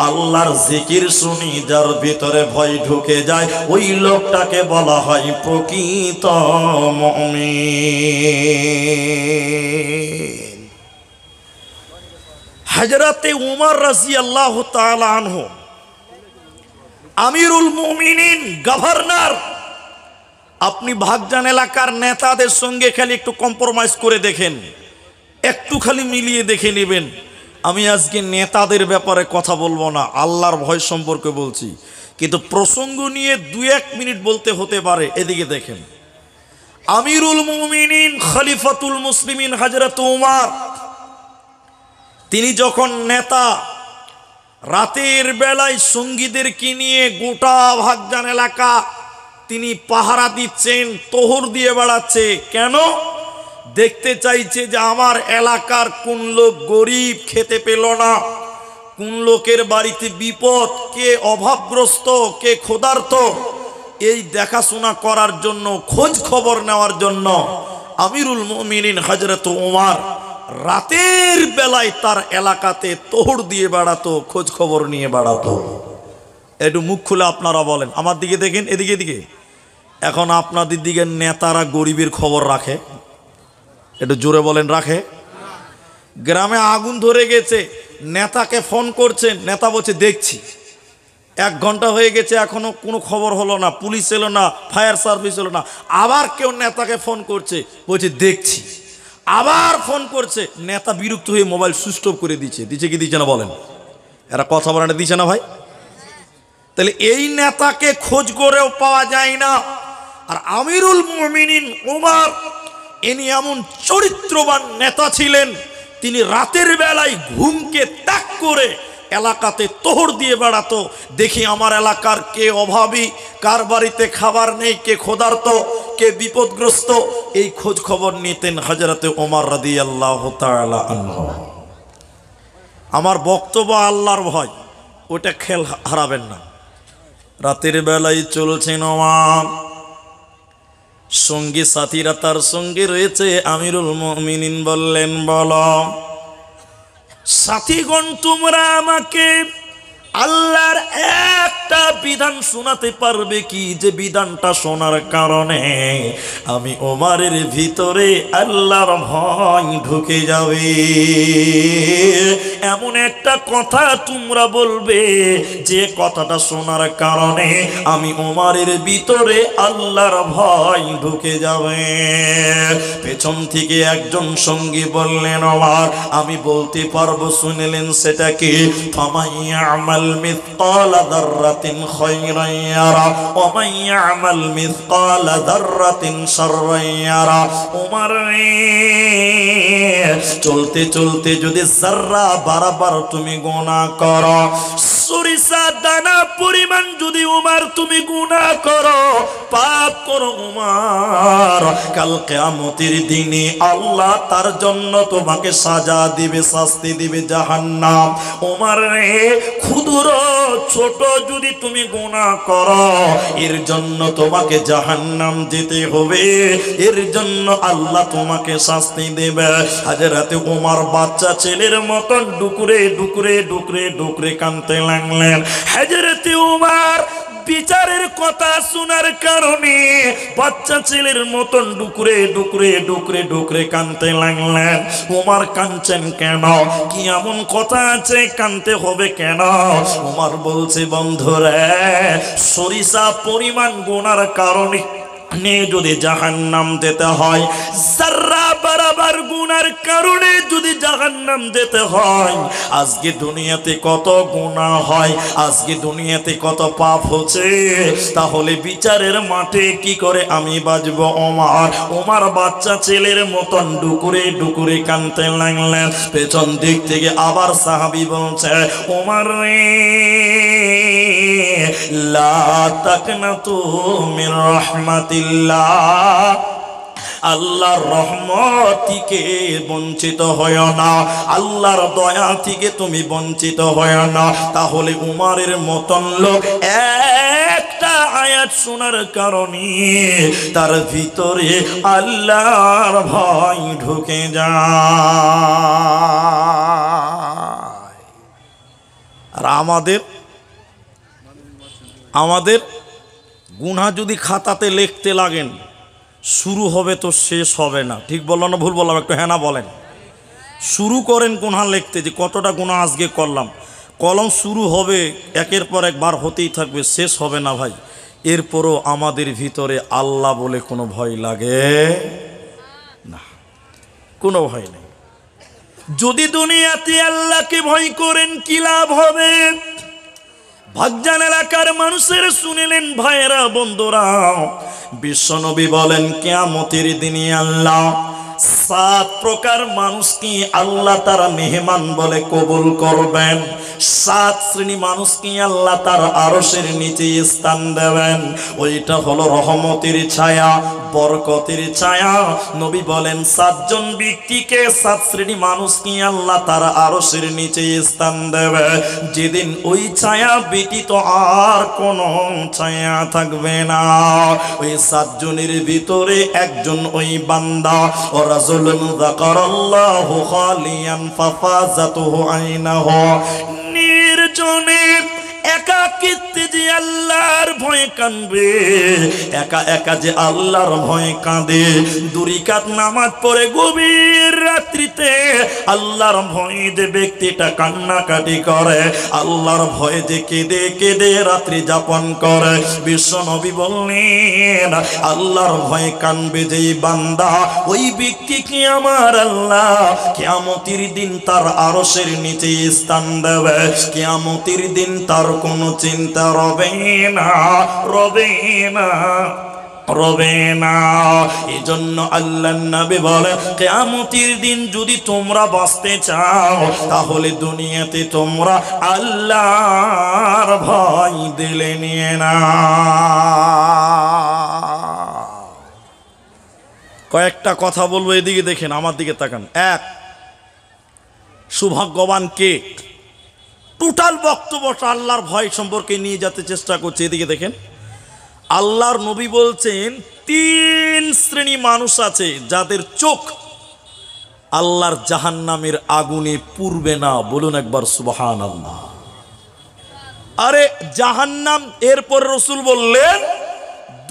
আল্লাহর জিকির শুনি যার ভিতরে ভয় ঢুকে যায়, ওই লোকটাকে বলা হয় প্রকৃত মুমিন। হযরতে উমর রাদিয়াল্লাহু তাআলা আনহু, আমিরুল মুমিনিন, গভর্নর, আপনি ভাগজান এলাকার নেতাদের সঙ্গে খালি একটু কম্প্রোমাইজ করে দেখেন, একটু খালি মিলিয়ে দেখে নেবেন। আমি আজকে নেতাদের ব্যাপারে কথা বলবো না, আল্লাহর ভয় সম্পর্কে বলছি, কিন্তু প্রসঙ্গ নিয়ে 2-1 মিনিট বলতে হতে পারে। এদিকে দেখেন, আমিরুল মুমিনিন খলিফাতুল মুসলিমিন হযরত উমর, তিনি যখন নেতা, রাতের বেলায় সঙ্গীদেরকে নিয়ে গোটা ভাগজান এলাকা তিনি পাহারা দিচ্ছেন, তোহর দিয়ে বেড়াচ্ছে। কেন? দেখতে চাইছে যে আমার এলাকার কোন লোক গরিব খেতে পেল না, কোন লোকের বাড়িতে বিপদ, কে অভাবগ্রস্ত, কে ক্ষুধার্ত, এই দেখাশোনা করার জন্য, খোঁজ খবর নেওয়ার জন্য আমিরুল মুমিনিন হযরত ওমর রাতের বেলায় তার এলাকাতে তোড় দিয়ে বেড়াতো, খোঁজ খবর নিয়ে বেড়াতো। একটু মুখ খুলে আপনারা বলেন, আমার দিকে দেখেন, এদিকে এদিকে। এখন আপনাদের দিকে নেতারা গরিবের খবর রাখে? একটু জোরে বলেন, রাখে? গ্রামে আগুন ধরে গেছে, নেতাকে ফোন করছেন, নেতা বলছে দেখছি। 1 ঘন্টা হয়ে গেছে, এখনো কোনো খবর হলো না, পুলিশ এলো না, ফায়ার সার্ভিস এলো না। আবার কেউ নেতাকে ফোন করছে, বলছে দেখছি। আবার ফোন করছে, নেতা বিরক্ত হয়ে মোবাইল সুইচ অফ করে দিচ্ছে। দিচ্ছে কি দিচ্ছে না বলেন? এরা কথা বলাটা দিচ্ছে না ভাই? তাহলে এই নেতাকে খোঁজ করেও পাওয়া যায় না। আর আমিরুল মুমিনিন ওমর ইনি এমন চরিত্রবান নেতা ছিলেন, তিনি রাতের বেলায় ঘুমকে ত্যাগ করে এলাকাতে তোড় দিয়ে বেড়াতো। দেখি আমার এলাকার কে অভাবী, কার বাড়িতে খাবার নেই, কে ক্ষুধার্ত, কে বিপদগ্রস্ত, এই খোঁজ খবর নিতেন হযরতে ওমর রাদিয়াল্লাহু তাআলা আনহু। আমার বক্তব্য আল্লাহর ভয়, ওটা খেল হারাবেন না। রাতের বেলায় চলছেন ওমর, সঙ্গী সাথীরা তার সঙ্গে রয়েছে। আমিরুল মুমিনিন বললেন, বলো সাথীগণ, তোমরা আমাকে আল্লাহর একটা বিধান শোনাতে পারবে কি, যে বিধানটা শোনার কারণে আমি ওমরের ভিতরে আল্লাহর ভয় ঢুকে যাবে? এমন একটা কথা তোমরা বলবে যে কথাটা শোনার কারণে আমি ওমরের ভিতরে আল্লাহর ভয় ঢুকে যাবে। পেছন থেকে একজন সঙ্গী বললেন, ওমর আমি বলতে পারবো। শুনলেন সেটা কি? ফামাইয়ামাল مثقال ذرة خيرا يرى ومن يعمل مثقال ذرة شرا يرى। ওমর চলতে চলতে যদি যারা বারবার তুমি গুনাহ করো, সরিষা দানা পরিমাণ যদি ওমর তুমি গুনাহ করো, পাপ করো ওমর, কাল কিয়ামতের দিনে আল্লাহ তার জন্য তোমাকে সাজা দিবে, শাস্তি দিবে জাহান্নাম। ওমর ক্ষুদ্র ছোট যদি তুমি গুনাহ করো, এর জন্য তোমাকে জাহান্নাম যেতে হবে, এর জন্য আল্লাহ তোমাকে শাস্তি দেবে। হযরতে ওমর বাচ্চা ছেলের মতন ডুকরে ডুকরে ডুকরে ডুকরে কাঁদতে লাগলেন। হযরতে ওমর বিচারের কথা শোনার কারণে বাচ্চা ছেলের মতন ডুকরে ডুকরে ডুকরে ডুকরে কাঁদতে লাগলেন। ওমর কাঁদছেন কেন? কি এমন কথা আছে কাঁদতে হবে কেন? ওমর বলছে, বন্ধুরে, সরিষা পরিমাণ গুনার কারণে যদি জাহান্নাম যেতে হয়, যারা বরাবর গুনার কারণে যদি জাহান্নাম যেতে হয়, আজকে দুনিয়াতে কত গুনাহ হয়, আজকে দুনিয়াতে কত পাপ হচ্ছে, তাহলে বিচারের মাঠে কি করে আমি বাঁচবো? ওমর বাচ্চা ছেলের মতন ডুকুরে ডুকুরে কাঁদতে লাগলেন। পেছন দিক থেকে আবার সাহাবী বলছে, ওমর লা তাকনাতু মির রাহমাতিল্লাহ, আল্লাহর রহমত থেকে বঞ্চিত হয় না, আল্লাহর দয়া থেকে তুমি বঞ্চিত হয় না। তাহলে উমরের মতন লোক একটা আয়াত শোনার কারণে তার ভিতরে আল্লাহর ভয় ঢুকে যায়। আর আমাদের গুনাহ যদি খাতাতে লিখতে লাগেন, শুরু হবে তো শেষ হবে না। ঠিক বললাম না ভুল বললাম? একটু হ্যাঁ না বলেন। শুরু করেন গুনাহ লিখতে, যে কতটা গুনাহ আজকে করলাম, কলম শুরু হবে, একের পর একবার হতেই থাকবে, শেষ হবে না ভাই। এরপরও আমাদের ভিতরে আল্লাহ বলে কোনো ভয় লাগে না, কোনো ভয় নেই। যদি দুনিয়াতে আল্লাহকে ভয় করেন কি লাভ হবে? ভাগজান এলাকার মানুষের শুনিলেন, ভাইয়েরা বন্ধুরা, বিশ্বনবী বলেন কিয়ামতের দিনে আল্লাহ সাত প্রকার মানুষকে আল্লাহ তারা মেহমান বলে কবুল করবেন। সাত শ্রেণী মানুষকে আল্লাহ তার আরশের নিচে স্থান দেবেন। ওইটা হলো রহমতের ছায়া, বরকতের ছায়া। নবী বলেন সাতজন ব্যক্তিকে, সাত শ্রেণী মানুষকে আল্লাহ তার আরশের নিচে স্থান দেবে, যেদিন ওই ছায়া ব্যতীত আর কোন ছায়া থাকবে না। ওই সাতজনের ভিতরে একজন ওই বান্দা ও রাজুলুন যাকারাল্লাহু খালিয়ান ফাফাজাতুহু আইনাহু, নির্জনে একাকিত্বে যে আল্লাহর ভয়ে কাঁদবে, একা একা যে আল্লাহর ভয়ে কাঁদে, দুরিকাত নামাজ পড়ে গভীর রাত্রিতে আল্লাহর ভয়ে যে ব্যক্তিটা কান্নাকাটি করে, আল্লাহর ভয়ে যে কেঁদে কেঁদে রাত্রি যাপন করে, বিশ্ব নবী বললেন আল্লাহর ভয়ে কাঁদবে যেই বান্দা, ওই ব্যক্তিকে আমার আল্লাহ কিয়ামতের দিন তার আরশের নিচে স্থান দেবে। কিয়ামতের দিন তার কোনো চিন্তা রবে না, রবে না, রবে না। এই জন্য আল্লাহর নবী বলে কিয়ামতের দিন যদি তোমরা বাঁচতে চাও, তাহলে দুনিয়াতে তোমরা আল্লাহর ভয় দিলে নিয়ে না। কয়েকটা কথা বলবো, এদিকে দেখেন, আমার দিকে তাকান। এক, সৌভাগ্যবান কে? টোটাল বক্তব্যটা আল্লাহর ভয় সম্পর্কে নিয়ে যেতে চেষ্টা করছে। এদিকে দেখেন, আল্লাহর নবী বলছেন তিন শ্রেণী মানুষ আছে যাদের চোখ আল্লাহর জাহান্নামের আগুনে পুড়বে না। বলুন একবার সুবহানাল্লাহ। আরে জাহান্নাম, এরপর রাসূল বললেন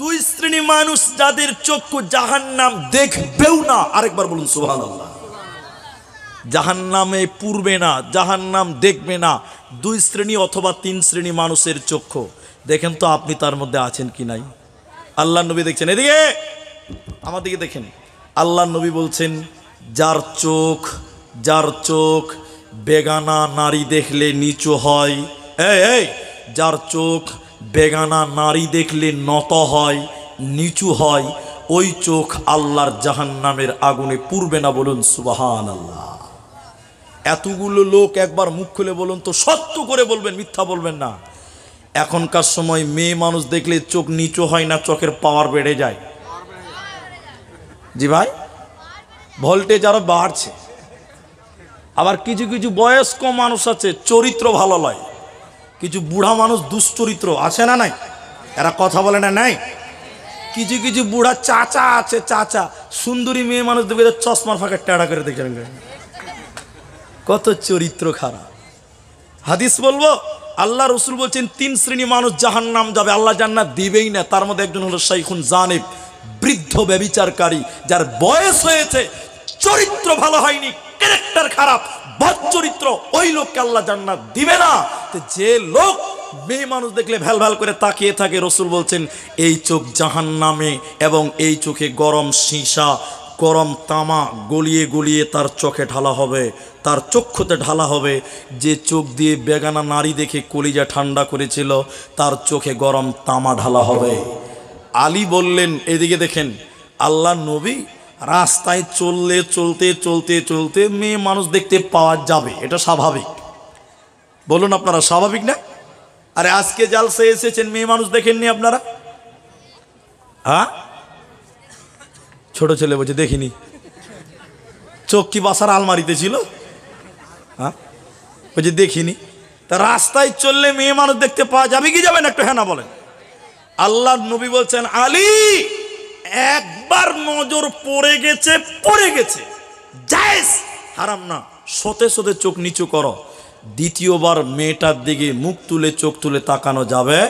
দুই শ্রেণী মানুষ যাদের চক্ষু জাহান্নাম দেখবেও না। আরেকবার বলুন সুবহানাল্লাহ। জাহান্নামে পুড়বে না, জাহান্নাম দেখবে না, দুই শ্রেণী অথবা তিন শ্রেণী মানুষের চক্ষু। দেখেন তো আপনি তার মধ্যে আছেন কি নাই? আল্লাহ নবী দেখছেন, এদিকে আমার দিকে দেখেন। আল্লাহ নবী বলছেন যার চোখ বেগানা নারী দেখলে নিচু হয়, এই যার চোখ বেগানা নারী দেখলে নত হয়, নিচু হয়, ওই চোখ আল্লাহর জাহান্নামের আগুনে পুড়বে না। বলুন সুবহানাল্লাহ। এতগুলো লোক একবার মুখ খুলে বলুন তো, সত্য করে বলবেন, মিথ্যা বলবেন না। এখনকার সময় মেয়ে মানুষ দেখলে চোখ নিচু হয় না, চোখের পাওয়ার বেড়ে যায়। জি ভাই, ভোল্টেজ আরো বাড়ছে। আবার কিছু কিছু বয়স্ক মানুষ আছে চরিত্র ভালো লয়, কিছু বুড়া মানুষ দুশ্চরিত্র আছে না নাই? এরা কথা বলে না নাই? কিছু কিছু বুড়া চাচা আছে, চাচা সুন্দরী মেয়ে মানুষ দেখবে চশমার ফাঁকে টেড়া করে দেখেন, কত চরিত্র খারাপ। হাদিস বলবো, আল্লাহ রসুল বলছেন তিন শ্রেণী মানুষ জাহান্নাম যাবে, আল্লাহ জান্নাত দিবেই না। তার মধ্যে একজন হলো শাইখুন জানিব, বৃদ্ধ ব্যভিচারকারী, যার বয়স হয়েছে, চরিত্র ভালো হয়নি, ক্যারেক্টার খারাপ, বদ চরিত্র, ওই লোককে আল্লাহ জান্নাত দিবে না। যে লোক মেয়ে মানুষ দেখলে ভ্যাল ভ্যাল করে তাকিয়ে থাকে, রসুল বলছেন এই চোখ জাহান্নামে, এবং এই চোখে গরম সীসা, গরম তামা গলিয়ে গলিয়ে তার চোখে ঢালা হবে, তার চক্ষুতে ঢালা হবে। যে চোখ দিয়ে বেগানা নারী দেখে কলিজা ঠান্ডা করেছিল, তার চোখে গরম তামা ঢালা হবে। আলী বললেন, এদিকে দেখেন, আল্লাহ নবী রাস্তায় চলতে মেয়ে মানুষ দেখতে পাওয়া যাবে, এটা স্বাভাবিক। বলুন আপনারা, স্বাভাবিক না? আরে আজকে জালসে এসেছেন, মেয়ে মানুষ দেখেননি আপনারা? হ্যাঁ, ছোট ছেলে বলছে দেখিনি। চোখ কি বাসার আলমারিতে ছিল? হ্যাঁ, বলছে দেখিনি। তা রাস্তায় চললে মেয়ে মানুষ দেখতে পাওয়া যাবে কি যাবে না? একটু হ্যাঁ না বলেন। আল্লাহ নবী বলছেন আলী, একবার নজর পড়ে গেছে, জায়েজ, হারাম না। সতে সতে চোখ নিচু করো। দ্বিতীয়বার মেয়েটার দিকে মুখ তুলে চোখ তুলে তাকানো যাবে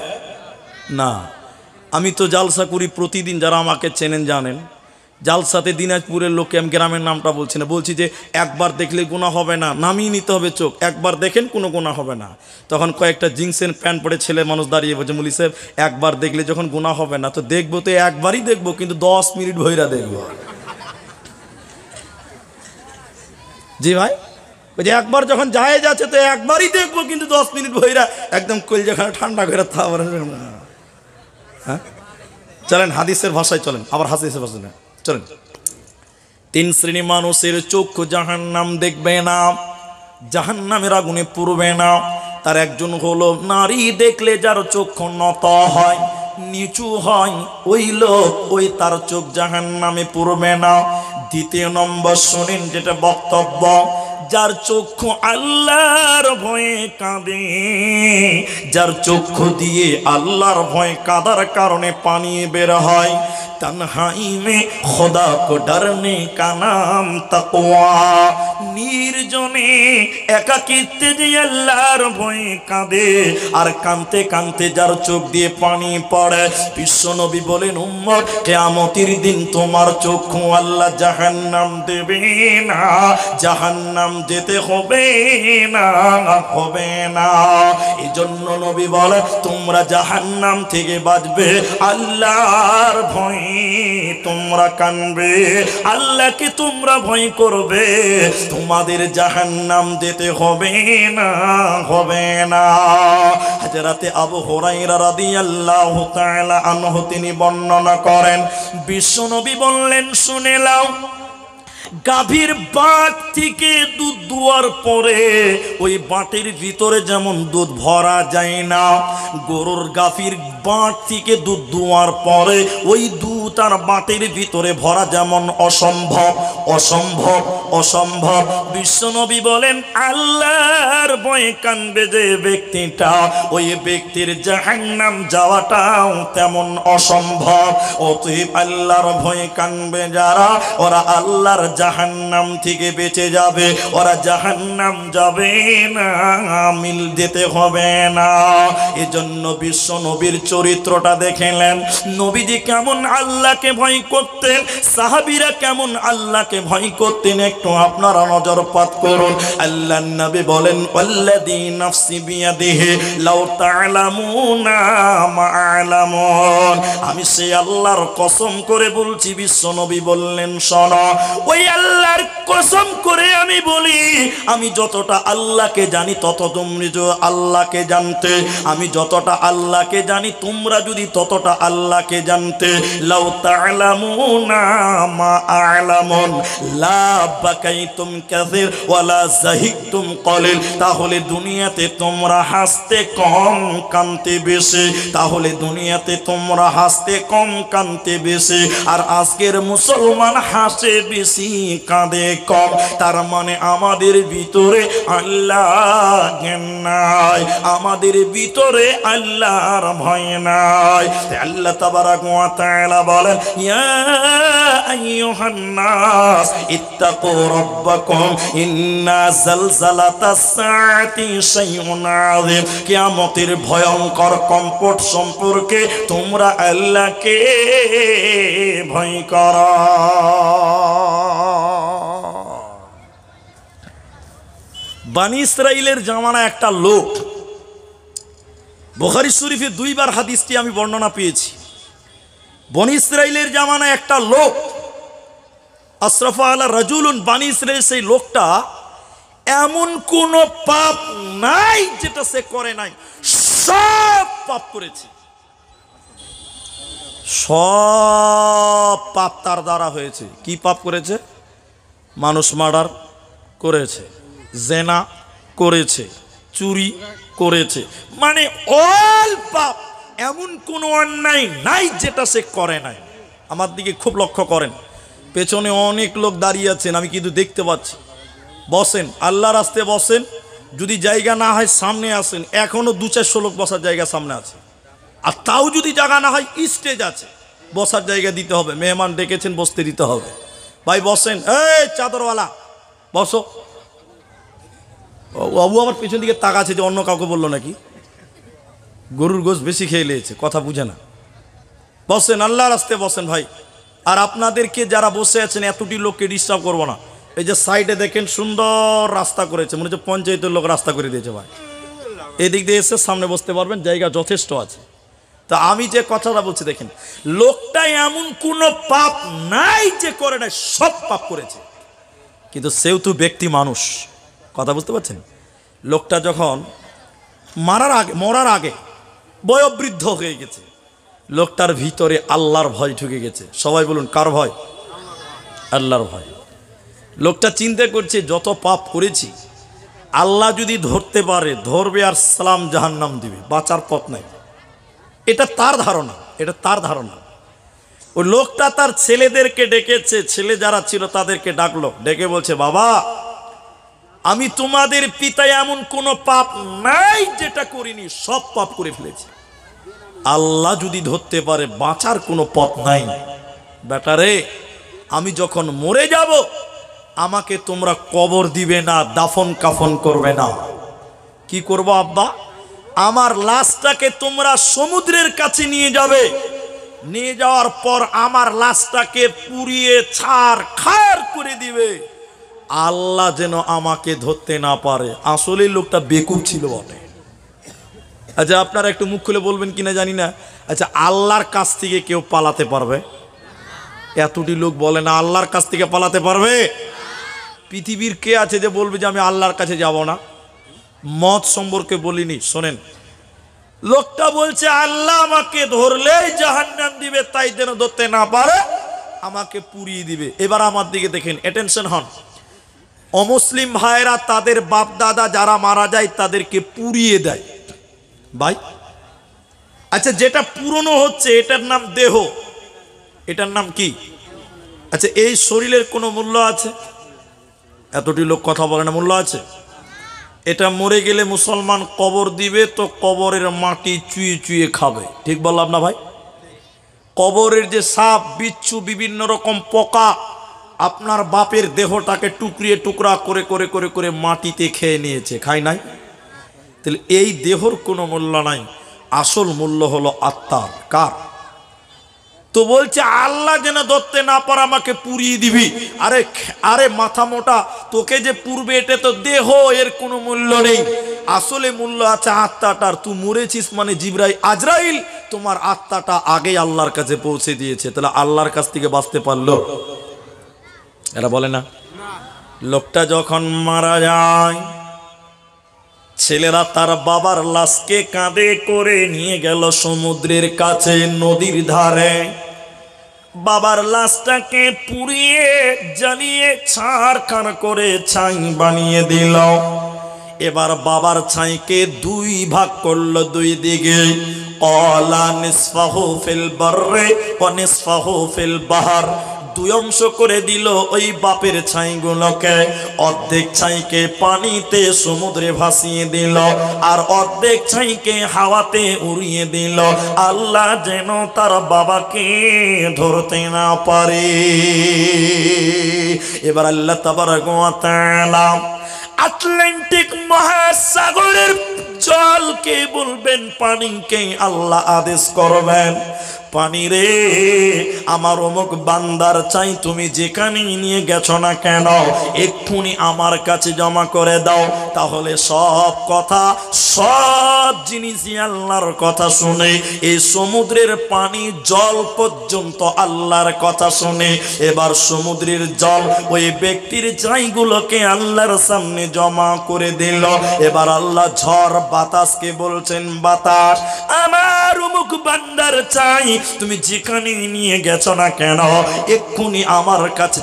না। আমি তো জালসা করি প্রতিদিন, যারা আমাকে চেনেন জানেন। জালসাতে দিনাজপুরের লোককে, আমি গ্রামের নামটা বলছি না, বলছি যে একবার দেখলে গুনাহ হবে না, নামিয়ে নিতে হবে চোখ। একবার দেখেন কোনো গুনাহ হবে না। তখন কয়েকটা জিন্সের প্যান্ট পরে ছেলে মানুষ দাঁড়িয়ে বলছে, মুলি সাহেব একবার দেখলে যখন গুনাহ হবে না, তো দেখবো তো একবারই দেখবো, কিন্তু 10 মিনিট ভৈরা দেখবো। জি ভাই, বলছে একবার যখন জায়েজ আছে তো একবারই দেখবো, কিন্তু 10 মিনিট ভৈরা একদম কলজাখানা ঠান্ডা করে তা। হ্যাঁ, চলেন হাদিসের ভাষায় চলেন, আবার হাদিসের ভাষায় চলেন। তিন শ্রেণী মানুষের চক্ষু জাহান্নাম দেখবে না, জাহান্নামের আগুনে পুড়বে না। তার একজন হলো নারী দেখলে যার চক্ষু নত হয়, নিচু হয়, ওই লোক, ওই তার চোখ জাহান্নামে পুড়বে না। দ্বিতীয় নম্বর শুনেন যেটা বক্তব্য, যার চক্ষু আল্লাহর ভয়ে কাঁদে, যার চক্ষু দিয়ে আল্লাহর ভয়ে কাঁদার কারণে পানি বের হয়। তনহাই মে খোদা কো ডরনে কা নাম তাকওয়া, নির্জনে একাকিত্বে যে আল্লাহর ভয়ে কাঁদে, আর কাঁদতে কাঁদতে যার চোখ দিয়ে পানি পড়ে। বিশ্বনবী বলেন, উম্মত কিয়ামতের দিন তোমার চক্ষু আল্লাহ জাহান্নাম দেবে না, জাহান্নাম যেতে হবে না, হবে না। এজন্য নবী বলে, তোমরা জাহান্নাম থেকে বাঁচবে আল্লাহর ভয়ে, তোমরা কানবে, আল্লাহকে তোমরা ভয় করবে, তোমাদের জাহান্নাম যেতে হবে না, হবে না। হযরতে আবু হুরায়রা রাদিয়াল্লাহু তাআলা আনহু তিনি বর্ণনা করেন, বিশ্বনবী বললেন, শুনে নাও, গাভীর বাট থেকে দুধ দুয়ার পরে ওই বাটের ভিতরে যেমন দুধ ভরা যায় না, গরুর গাভীর বাট থেকে দুধ দুয়ার পরে ওই দুধ আর বাটের ভিতরে ভরা যেমন অসম্ভব, অসম্ভব, অসম্ভব। বিশ্বনবী বলেন, আল্লাহর ভয়ে কানবে যে ব্যক্তিটা, ওই ব্যক্তির জাহান্নাম যাওয়াটাও তেমন অসম্ভব। অতএব আল্লাহর ভয়ে কানবে যারা, ওরা আল্লাহর জাহান্নাম থেকে বেঁচে যাবে, ওরা জাহান্নাম যাবে না, মিল যেতে হবে না। এজন্য বিশ্ব নবীর চরিত্রটা দেখলেন, নবীজি কেমন আল্লাহকে ভয় করতেন, সাহাবীরা কেমন আল্লাহকে ভয় করতেন, একটু আপনারা নজরপাত করুন। আল্লাহর নবী বলেন, ওয়াল্লাযী নাফসি বিয়াদিহি লাউ তা'লামুনা মা আ'লামুন, আমি সেই আল্লাহর কসম করে বলছি, বিশ্ব নবী বললেন, শোনো, ওই আল্লাহর কসম করে আমি বলি, আমি যতটা আল্লাহকে জানি তত তোমরা আল্লাহকে জানতে, আমি যতটা আল্লাহকে জানি তোমরা যদি ততটা আল্লাহকে জানতে। লাউ তা'লামুনা মা আ'লামুন লা বাকাইতুম কাসীর ওয়ালা যাহিকতুম কলিল, তাহলে দুনিয়াতে তোমরা হাসতে কম কাঁদতে বেশি, তাহলে দুনিয়াতে তোমরা হাসতে কম কাঁদতে বেশি। আর আজকের মুসলমান হাসে বেশি কাঁদে কম, তার মানে আমাদের ভিতরে আল্লাহ জ্ঞান নাই, আমাদের ভিতরে আল্লাহর ভয় নাই। আল্লাহ তাবারাক ওয়া তাআলা বলেন, ইয়া আইয়ুহান নাস ইত্তাকু রাব্বাকুম ইন্না যালজালাতাস সাআতি শাইউন আযীম, কিয়ামতের ভয়ঙ্কর কম্পট সম্পর্কে তোমরা আল্লাহকে ভয় করো। বানি ইসরাইলের জামানা একটা লোক, বুখারী শরীফে দুইবার হাদিসটি আমি বর্ণনা পেয়েছি। বনি ইসরাইলের জামানায় একটা লোক, আশরাফা আলা রাজুলুন, বানি ইসরাইল, সেই লোকটা এমন কোন পাপ নাই যেটা সে করে নাই, সব পাপ করেছে, সব পাপ তার দ্বারা হয়েছে। কি পাপ করেছে? মানুষ মার্ডার করেছে, জেনা করেছে, চুরি করেছে, মানে অল পাপ, এমন কোনো অন্যায় নাই যেটা সে করে নাই। আমার দিকে খুব লক্ষ্য করেন, পেছনে অনেক লোক দাঁড়িয়ে আছেন, আমি কিন্তু দেখতে পাচ্ছি। বসেন, আল্লাহর রাস্তায় বসেন, যদি জায়গা না হয় সামনে আসেন, এখনো 200-400 লোক বসার জায়গা সামনে আছে। আর তাও যদি জায়গা না হয় স্টেজ আছে, বসার জায়গা দিতে হবে, মেহমান ডেকেছেন বসতে দিতে হবে। ভাই বসেন, এই চাদরওয়ালা বসো। বাবু আমার পেছন দিকে তাকাচ্ছে যে অন্য কাউকে বললো নাকি, গরুর গোশত বেশি খেয়ে নিয়েছে, কথা বুঝে না। বসেন, আল্লাহর রাস্তায় বসেন ভাই। আর আপনাদেরকে যারা বসে আছেন এতটি লোককে ডিস্টার্ব করবো না। এই যে সাইডে দেখেন সুন্দর রাস্তা করেছে, মনে হচ্ছে পঞ্চায়েতের লোক রাস্তা করে দিয়েছে ভাই। এদিক দিয়ে এসে সামনে বসতে পারবেন, জায়গা যথেষ্ট আছে। তা আমি যে কথাটা বলছি দেখেন, লোকটা এমন কোনো পাপ নাই যে করে নাই, সব পাপ করেছে, কিন্তু সেও তো ব্যক্তি মানুষ, কথা বুঝতে পারছেন। লোকটা যখন মরার আগে বয়োবৃদ্ধ হয়ে গেছে, লোকটার ভিতরে আল্লাহর ভয় ঢুকে গেছে। সবাই বলুন, কার ভয়? আল্লাহর ভয়। লোকটা চিন্তা করছে যত পাপ করেছি আল্লাহ যদি ধরতে পারে ধরবে আর সালাম জাহান্নাম দিবে, বাঁচার পথ নাই। এটা তার ধারণা, এটা তার ধারণা। ওই লোকটা তার ছেলেদেরকে ডেকেছে, ছেলে যারা ছিল তাদেরকে ডাকলো, ডেকে বলছে বাবা আমি তোমাদের পিতা এমন কোনো পাপ নাই যেটা করিনি, সব পাপ করে ফেলেছি। আল্লাহ যদি ধরতে পারে বাঁচার কোনো পথ নাই। বেটারে আমি যখন মরে যাব আমাকে তোমরা কবর দিবে না, দাফন কাফন করবে না। কি করবো আব্বা? আমার লাশটাকে তোমরা সমুদ্রের কাছে নিয়ে যাবে, নিয়ে যাওয়ার পর আমার লাশটাকে পুড়িয়ে ছাড় খার করে দিবে, আল্লাহ যেন আমাকে ধরতে না পারে। আসলে লোকটা বেকুব ছিল বটে। আচ্ছা আপনারা একটু মুখ খুলে বলবেন কিনা জানি না, আচ্ছা আল্লাহর কাছ থেকে কেউ পালাতে পারবে? এতটি লোক বলে না আল্লাহর কাছ থেকে পালাতে পারবে? পৃথিবীর কে আছে যে বলবে যে আমি আল্লাহর কাছে যাব না? মত সম্পর্কে বলিনি, শোনেন। লোকটা বলছে আল্লাহ আমাকে ধরলেই জাহান্নাম দিবে, তাই যেন ধরতে না পারে আমাকে পুড়িয়ে দিবে। এবার আমার দিকে দেখেন, অ্যাটেনশন হন। অমুসলিম ভাইরা তাদের বাপ দাদা যারা মারা যায় তাদেরকে পুড়িয়ে দেয় ভাই। আচ্ছা যেটা পুরনো হচ্ছে এটার নাম দেহ, এটার নাম কি? আচ্ছা এই শরীরের কোনো মূল্য আছে? এতটি লোক কথা বলে না মূল্য আছে? এটা মরে গেলে মুসলমান কবর দিবে তো কবরের মাটি চুয়ে চুয়ে খাবে, ঠিক বললাম না ভাই? কবরের যে সাপ বিচ্ছু বিভিন্ন রকম পোকা আপনার বাপের দেহটাকে টুকরিয়ে টুকরা করে করে করে করে মাটিতে খেয়ে নিয়েছে, খায় নাই? তাহলে এই দেহর কোনো মূল্য নাই, আসল মূল্য হলো আত্মার। কার? তো বলছে আল্লাহ যেন ধরতে না পারে আমাকে পুড়িয়ে দিবি। আরে আরে মাথা মোটা, তোকে যে পুড়বে এটা তো দেহ, এর কোনো মূল্য নেই। আসলে মূল্য আছে আত্মাটার। তুই মরেছিস মানে আজরাইল তোমার আত্মাটা আগে আল্লাহর কাছে পৌঁছে দিয়েছে। তাহলে আল্লাহর কাছ থেকে বাঁচতে পারলো? এরা বলে না। লোকটা যখন মারা যায় ছেলেরা তার বাবার লাশকে কাঁধে করে নিয়ে গেল সমুদ্রের কাছে, নদীর ধারে। বাবার লাশটাকে পুড়িয়ে জ্বালিয়ে ছারখার করে ছাই বানিয়ে দিল। এবার বাবার ছাইকে দুই ভাগ করলো, দুই দিকে। ক্বালা নিসফাহু ফিল বাররি ওয়া নিসফাহু ফিল বাহর। দুই অংশ করে দিল ওই বাপের ছাইগুলোকে। অর্ধেক ছাইকে পানিতে সমুদ্রে ভাসিয়ে দিল, আর অর্ধেক ছাইকে হাওয়াতে উড়িয়ে দিল, আল্লাহ যেন তার বাবাকে ধরতে না পারে। এবার আল্লাহ তাবারাক ওয়া তাআলা আটলান্টিক মহাসাগরের জলকে বলবেন, পানিকে আল্লাহ আদেশ করবেন, পানি রে আমার অমুক বান্দার চাই তুমি যেখানে নিয়ে গেছো না কেন এক্ষুনি আমার কাছে জমা করে দাও। তাহলে সব কথা, সব জিনিসই আল্লাহর কথা শুনে, এই সমুদ্রের পানি জল পর্যন্ত আল্লাহর কথা শুনে এবার সমুদ্রের জল ওই ব্যক্তির চাইগুলোকে আল্লাহর সামনে জমা করে দিল। এবার আল্লাহ ঝড় বাতাসকে বলছেন, বাতাস আমার অমুক বান্দার চাই তুমি যেখানে নিয়ে গেছো না কেন এক্ষুনি আমার কাছে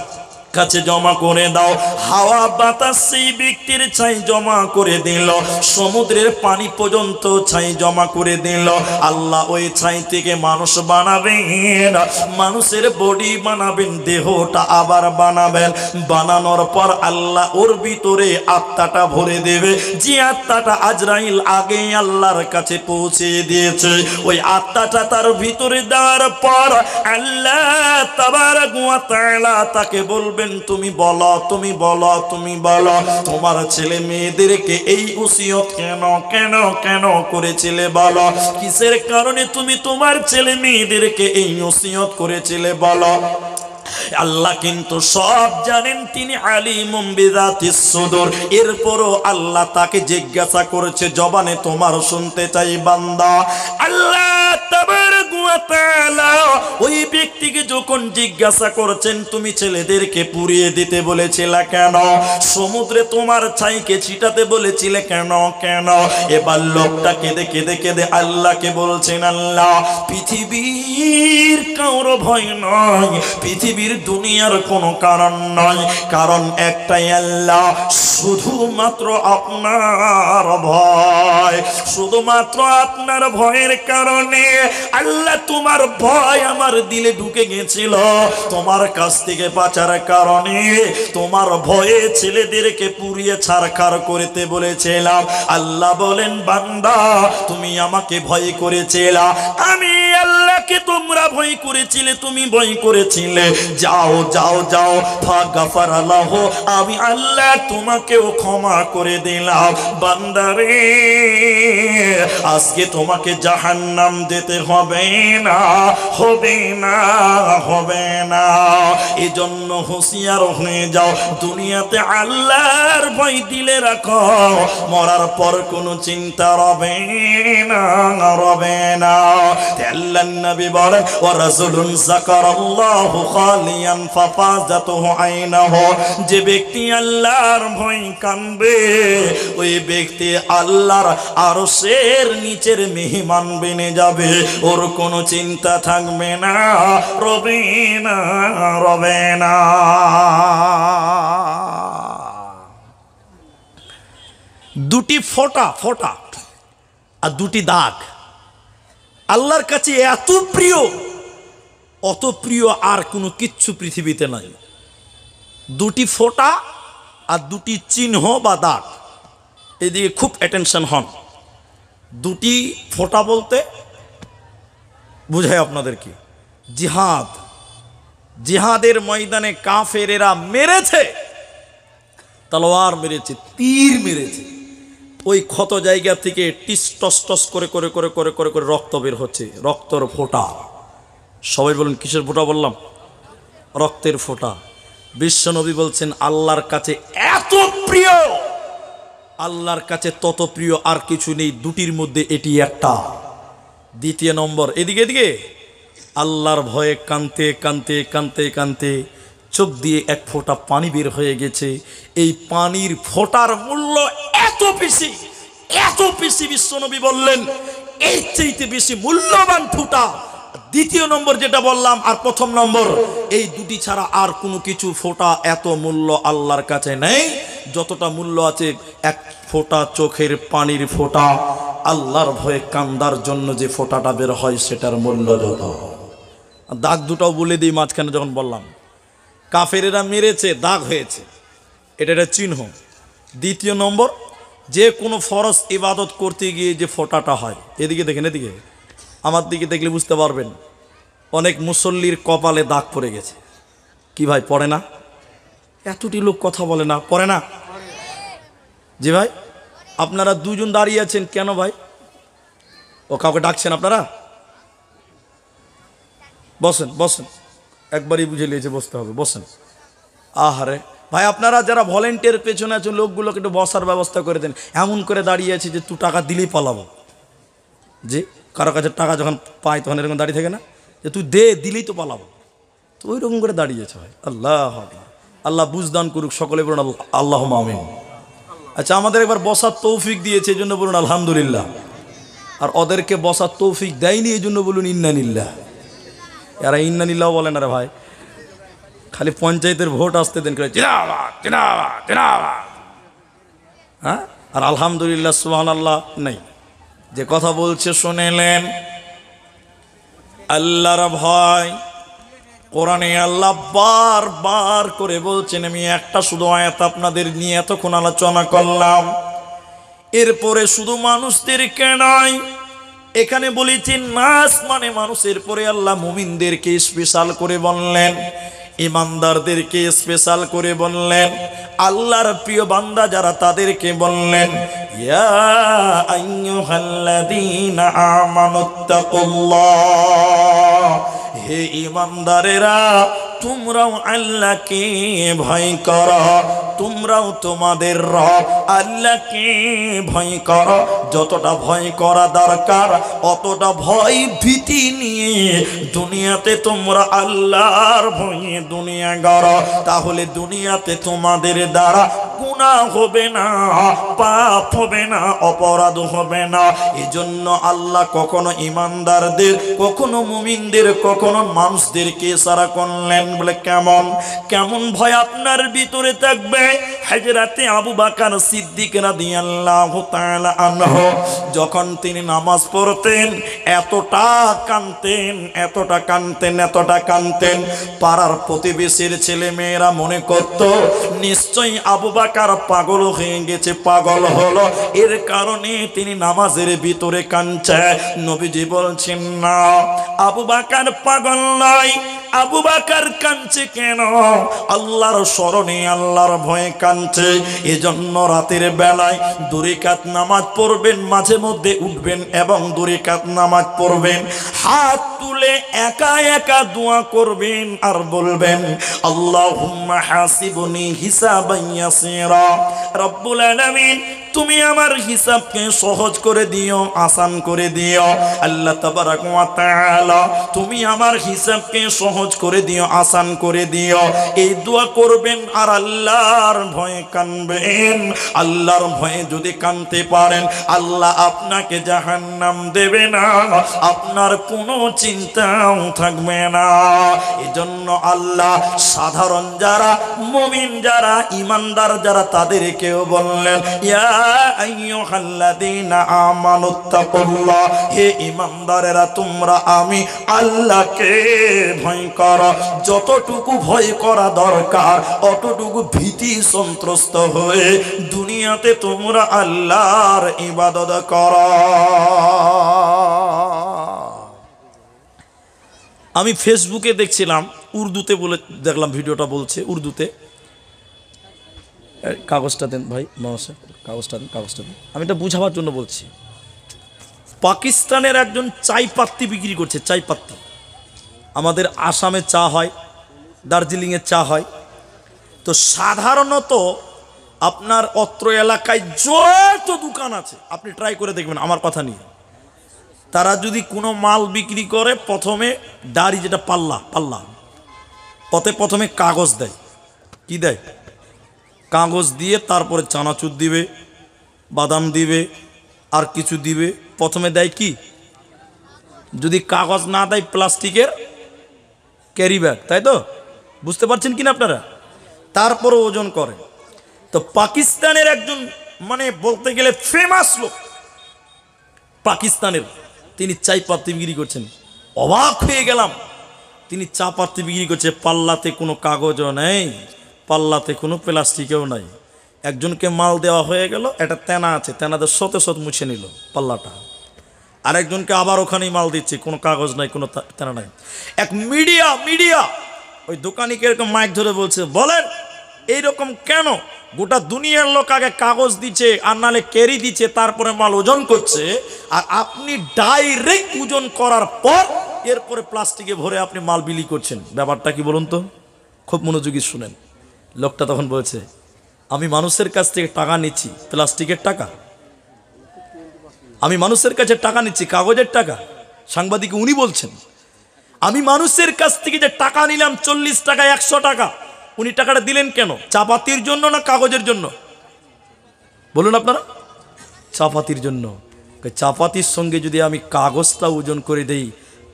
জমা করে দাও। হাওয়া বাতাস সেই ব্যক্তির ছাই জমা করে দিল, সমুদ্রের পানি পর্যন্ত ছাই জমা করে দিল। আল্লাহ ওই ছাই থেকে মানুষ বানাবেন, মানুষের বডি বানাবেন, দেহটা আবার বানাবেন। বানানোর পর আল্লাহ ওর ভিতরে আত্মাটা ভরে দেবে, যে আত্মাটা আজরাইল আগে আল্লাহর কাছে পৌঁছে দিয়েছে। ওই আত্মাটা তার ভিতরে দেওয়ার পর আল্লাহ তাবারাক ওয়া তাআলা তাকে বলবে, তুমি বলো, তুমি বলো, তুমি বলো তোমার ছেলে মেয়েদেরকে এই ওসিয়ত কেন কেন কেন করেছিলে বলো, কিসের কারণে তুমি তোমার ছেলে মেয়েদেরকে এই ওসিয়ত করেছিলে বলো। আল্লাহ কিন্তু সব জানেন, তিনি আলিমুম বিযাতিস সুদূর। এরপরও আল্লাহ তাকে জিজ্ঞাসা করেছে, জবানে তোমার শুনতে চাই বান্দা। আল্লাহ তাবারাক ওয়া তাআলা ওই ব্যক্তিকে যখন জিজ্ঞাসা করছেন, তুমি ছেলেদেরকে পুড়িয়ে দিতে বলেছিলে কেন, সমুদ্রে তোমার ছাইকে ছিটাতে বলেছিলে কেন কেন। এবার লোকটা কেঁদে কেঁদে কেঁদে আল্লাহকে বলছেন, আল্লাহ পৃথিবীর কারো ভয় নয়, পৃথিবীর দুনিয়ার কোনো কারণ নয়, কারণ একটাই আল্লাহ, শুধুমাত্র আপনার ভয়। শুধুমাত্র আপনার ভয়ের কারণে আল্লাহ তোমার ভয় আমার দিলে ঢুকে গেছিল। তোমার কাছ থেকে বাঁচার কারণে তোমার ভয়ে ছেলেদেরকে পুড়িয়ে ছারখার করতে বলেছিলাম। আল্লাহ বলেন বান্দা তুমি আমাকে ভয় করেছিলা, আমি আল্লাহকে তোমরা ভয় করেছিলে, তুমি ভয় করেছিলে, যাও যাও যাও ফাগাফারা লাহু, আমি আল্লাহ তোমাকেও ক্ষমা করে দিলাম। বান্দারে আজকে তোমাকে জাহান্নাম যেতে হবে না, হবে না, হবে না। এজন্য হুঁশিয়ার হয়ে যাও, দুনিয়াতে আল্লাহর ভয় দিলে রাখো, মরার পর কোনো চিন্তা রবে না, রবে না। আল্লাহর নবী বলেন ওয়া রাজুলুন যাকারাল্লাহু খালিয়ান ফাফাজাতুহু আইনাহু, যে ব্যক্তি আল্লাহর ভয় কাঁদবে ওই ব্যক্তি আল্লাহর আরশের নিচের মেহমান বনে যাবে, ওর কোনো চিন্তা থাকবে না, রবে না, রবে না। দুটি ফোঁটা ফোঁটা আর দুটি দাগ আল্লাহর কাছে এত প্রিয়, অত প্রিয় আর কোনো কিচ্ছু পৃথিবীতে নাই। দুটি ফোঁটা আর দুটি চিহ্ন বা দাগ, এদিকে খুব অ্যাটেনশন হন। দুটি ফোঁটা বলতে বুঝায় আপনাদের কি, জিহাদ, জিহাদের ময়দানে কাফেরেরা মেরেছে, তলোয়ার মেরেছে, তীর মেরেছে, ওই ক্ষত জায়গা থেকে টিস টস টস করে করে করে করে করে করে রক্ত বের হচ্ছে, রক্তর ফোঁটা। সবাই বলুন কিসের ফোঁটা বললাম? রক্তের ফোঁটা। বিশ্বনবী বলছেন আল্লাহর কাছে এত প্রিয়, আল্লাহর কাছে তত প্রিয় আর কিছু নেই, দুটির মধ্যে এটি একটা। দ্বিতীয় নম্বর, এদিকে এদিকে আল্লাহর ভয়ে কাঁদতে কাঁদতে কাঁদতে কাঁদতে চোখ দিয়ে এক ফোঁটা পানি বের হয়ে গেছে। এই পানির ফোঁটার মূল্য এত বেশি, এত বেশি, বিশ্বনবী বললেন এর চাইতে বেশি মূল্যবান ফোঁটা দ্বিতীয় নম্বর যেটা বললাম আর প্রথম নম্বর, এই দুটি ছাড়া আর কোনো কিছু ফোঁটা এত মূল্য আল্লাহর কাছে নেই যতটা মূল্য আছে এক ফোঁটা চোখের পানির ফোঁটা। আল্লাহর ভয়ে কান্দার জন্য যে ফোঁটাটা বের হয় সেটার মূল্য যত। দাগ দুটাও বলে দিই মাঝখানে যখন বললাম, কাফেরেরা মেরেছে, দাগ হয়েছে, এটা একটা চিহ্ন। দ্বিতীয় নম্বর, যে কোনো ফরজ ইবাদত করতে গিয়ে যে ফোঁটাটা হয়, এদিকে দেখেন, এদিকে আমার দিকে দেখলে বুঝতে পারবেন অনেক মুসল্লির কপালে দাগ পড়ে গেছে। কি ভাই পড়ে না? এতটি লোক কথা বলে না, পড়ে না? জি ভাই, আপনারা দুজন দাঁড়িয়ে আছেন কেন ভাই? ও কাউকে ডাকছেন আপনারা? বসেন বসেন, একবারই বুঝে নিয়েছে বসতে হবে, বসেন। আহারে ভাই, আপনারা যারা ভলেন্টিয়ার পেছনে আছেন লোকগুলোকে একটু বসার ব্যবস্থা করে দেন। এমন করে দাঁড়িয়ে আছে যে তুই টাকা দিলেই পালাবো। যে কারো কাছে টাকা যখন পাই তখন এরকম দাঁড়িয়ে থাকে না, যে তুই দে, দিলেই তো পালাবো, তো ওই রকম করে দাঁড়িয়েছে ভাই। আল্লাহ আল্লাহ বুঝদান করুক, সকলে বলুন আল্লাহ আমিন। আচ্ছা, আমাদের একবার বসার তৌফিক দিয়েছে এই জন্য বলুন আলহামদুলিল্লাহ, আর ওদেরকে বসার তৌফিক দেয়নি এই জন্য বলুন ইন্নানিল্লাহ। এরা ইন্নানিল্লাহ বলে না রে ভাই, খালি পঞ্চায়েতের ভোট আসতে দেন করে জিন্দাবাদ জিন্দাবাদ জিন্দাবাদ, হ্যাঁ, আর আলহামদুলিল্লাহ সুবহানাল্লাহ নেই। যে কথা বলছে শুনেলেন, আল্লাহর ভয় কোরআনে আল্লাহ বারবার করে বলছেন। আমি একটা শুধু আয়াত আপনাদের নিয়ে এতক্ষণ আলোচনা করলাম, এরপরে শুধু মানুষদেরকে নয়, এখানে বলেছেন নাস মানে মানুষের পরে আল্লাহ মুমিনদেরকে স্পেশাল করে বললেন, ইমানদারদেরকে স্পেশাল করে বললেন, আল্লাহর প্রিয় বান্দা যারা তাদেরকে বললেন ইয়া আইয়ুহাল্লাযীনা আমানুত্তাকুল্লাহ, হে ইমানদারেরা তোমরাও আল্লাহকে ভয় করো, তোমরাও তোমাদের রব আল্লাহকে ভয় করো। যতটা ভয় করা দরকার অতটা ভয় ভীতি নিয়ে দুনিয়াতে তোমরা আল্লাহর ভয়ে দুনিয়া গড়ো, তাহলে দুনিয়াতে তোমাদের দ্বারা গুনাহ হবে না, পাপ হবে না, অপরাধ হবে না। এজন্য আল্লাহ কখনো ইমানদারদের, কখনো মুমিনদের, কখনো মানুষদেরকে ইশারা করলেন। বলে কেমন কেমন ভয় আপনার ভিতরে থাকবে? হযরতে আবু বকর সিদ্দিক রাদিয়াল্লাহু তাআলা আনহু যখন তিনি নামাজ পড়তেন এতটা কাঁদতেন, এতটা কাঁদতেন, এতটা কাঁদতেন, পাড়ার প্রতিবেশীর ছেলে মেয়েরা মনে করত নিশ্চয়ই আবু বকর পাগল হয়ে গেছে, পাগল হলো, এর কারণে তিনি নামাজের ভিতরে কাঁদছে। নবীজি বলছেন না, আবু বকর পাগল নয়। আবু বকর কাঁদছে কেন? আল্লাহর স্মরণে, আল্লাহর ভয়ে কাঁদছে। এজন্য রাতের বেলায় 2 রাকাত নামাজ পড়বেন, মাঝে মধ্যে উঠবেন এবং 2 রাকাত নামাজ পড়বেন, হাত তুলে একা একা দোয়া করবেন আর বলবেন আল্লাহুম্মা হাসিবনি হিসাবান ইয়াসীরা। রব্বুল আলামিন তুমি আমার হিসাবকে সহজ করে দিও, আসান করে দিও। আল্লাহ তাবারাক ওয়া তাআলা তুমি আমার হিসাবকে সহজ করে দিও, আসান করে দিও। এই দোয়া করবেন আর আল্লাহর ভয়ে কাঁদবেন। আল্লাহর ভয়ে যদি কাঁদতে পারেন আল্লাহ আপনাকে জাহান্নাম দেবে না, আপনার কোনো চিন্তাও থাকবে না। এজন্য আল্লাহ সাধারণ যারা, মুমিন যারা, ইমানদার যারা, তাদেরকেও বললেন ইয়া আইয়ুহাল্লাযীনা আমানুত্তাকুল্লাহ, হে ঈমানদারেরা তোমরা আমি আল্লাহকে ভয় করো। যতটুকু ভয় করা দরকার অতটুকু ভীতি সন্ত্রস্ত হয়ে দুনিয়াতে তোমরা আল্লাহর ইবাদত করো। আমি ফেসবুকে দেখছিলাম, উর্দুতে বলে দেখলাম, ভিডিওটা বলছে উর্দুতে। কাগজটা দেন ভাই, মহাশয় কাগজটা দেন, কাগজটা দেন। আমি এটা বুঝাবার জন্য বলছি। পাকিস্তানের একজন চাই পাত্তি বিক্রি করছে, চাই পাত্তি। আমাদের আসামে চা হয়, দার্জিলিংয়ে চা হয়, তো সাধারণত আপনার অত্র এলাকায় যত দোকান আছে আপনি ট্রাই করে দেখবেন আমার কথা নিয়ে, তারা যদি কোনো মাল বিক্রি করে প্রথমে দাড়ি, যেটা পাল্লা, পথে প্রথমে কাগজ দেয়। কি দেয়? কাগজ দিয়ে তারপরে চানাচুর দিবে, বাদাম দিবে, আর কিছু দিবে। প্রথমে দেয় কি? যদি কাগজ না দেয় প্লাস্টিকের ক্যারি ব্যাগ, তাই তো? বুঝতে পারছেন কিনা আপনারা? তারপরে ওজন করে। তো পাকিস্তানের একজন, মানে বলতে গেলে ফেমাস লোক পাকিস্তানের, তিনি চাই পাত্তি বিক্রি করছেন। অবাক হয়ে গেলাম, তিনি চা পাত্তি বিক্রি করছে, পাল্লাতে কোনো কাগজও নেই, পাল্লাতে কোনো প্লাস্টিকেও নাই। একজনকে মাল দেওয়া হয়ে গেল, একটা তেনা আছে, তেনাদের শত মুছে নিল পাল্লাটা। আরেকজনকে আবার ওখানেই মাল দিচ্ছে, কোনো কাগজ নাই, কোনো তেনা নাই। এক মিডিয়া ওই দোকানিকে এরকম মাইক ধরে বলছে, বলেন এইরকম কেন? গোটা দুনিয়ার লোক আগে কাগজ দিচ্ছে আর নালে ক্যারি দিচ্ছে, তারপরে মাল ওজন করছে, আর আপনি ডাইরেক্ট ওজন করার পর এরপরে প্লাস্টিকে ভরে আপনি মাল বিলি করছেন। ব্যাপারটা কি বলুন তো? খুব মনোযোগী শুনেন। লোকটা তখন বলছে, আমি মানুষের কাছ থেকে টাকা নিচ্ছি, প্লাস্টিকের টাকা। আমি মানুষের কাছে টাকা নিচ্ছি, কাগজের টাকা। সাংবাদিক উনি বলছেন, আমি মানুষের কাছ থেকে যে টাকা নিলাম 40 টাকা, 100 টাকা, উনি টাকাটা দিলেন কেন? চাপাতির জন্য না কাগজের জন্য? বলুন আপনারা। চাপাতির জন্য। চাপাতির সঙ্গে যদি আমি কাগজটা ওজন করে দেই,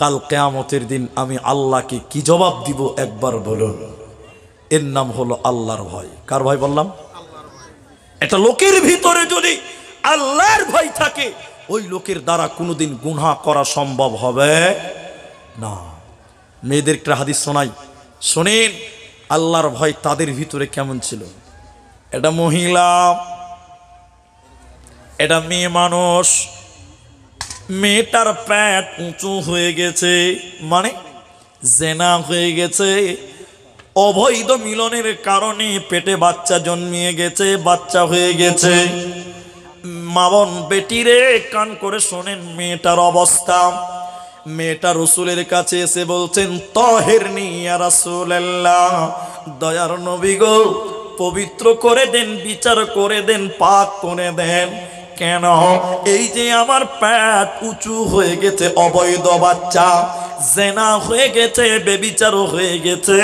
কাল কিয়ামতের দিন আমি আল্লাহকে কি জবাব দিব একবার বলুন। এর নাম হলো আল্লাহর ভয়। কার ভয় বললাম? একটা লোকের ভিতরে যদি আল্লাহর ভয় থাকে, ওই লোকের দ্বারা কোনোদিন গুনাহ করা সম্ভব হবে না। মেয়েদের একটা হাদিস শোনাই, শোনেন আল্লাহর ভয় তাদের ভিতরে কেমন ছিল। এটা মহিলা, এটা মেয়ে মানুষ, মেয়েটার পেট উঁচু হয়ে গেছে, মানে জেনা হয়ে গেছে। অবৈধ মিলনের কারণে পেটে বাচ্চা জন্মিয়ে গেছে, বাচ্চা হয়ে গেছে। মা বোন বেটিরে কান করে শোনেন মেয়েটার অবস্থা। মেয়েটা রসুলের কাছে এসে বলছেন, তাহিরনি ইয়া রাসূলুল্লাহ, দয়ার নবী গো পবিত্র করে দেন, বিচার করে দেন, পাক করে দেন। কেন? এই যে আমার পেট উঁচু হয়ে গেছে, অবৈধ বাচ্চা, জেনা হয়ে গেছে, বেবিচারও হয়ে গেছে,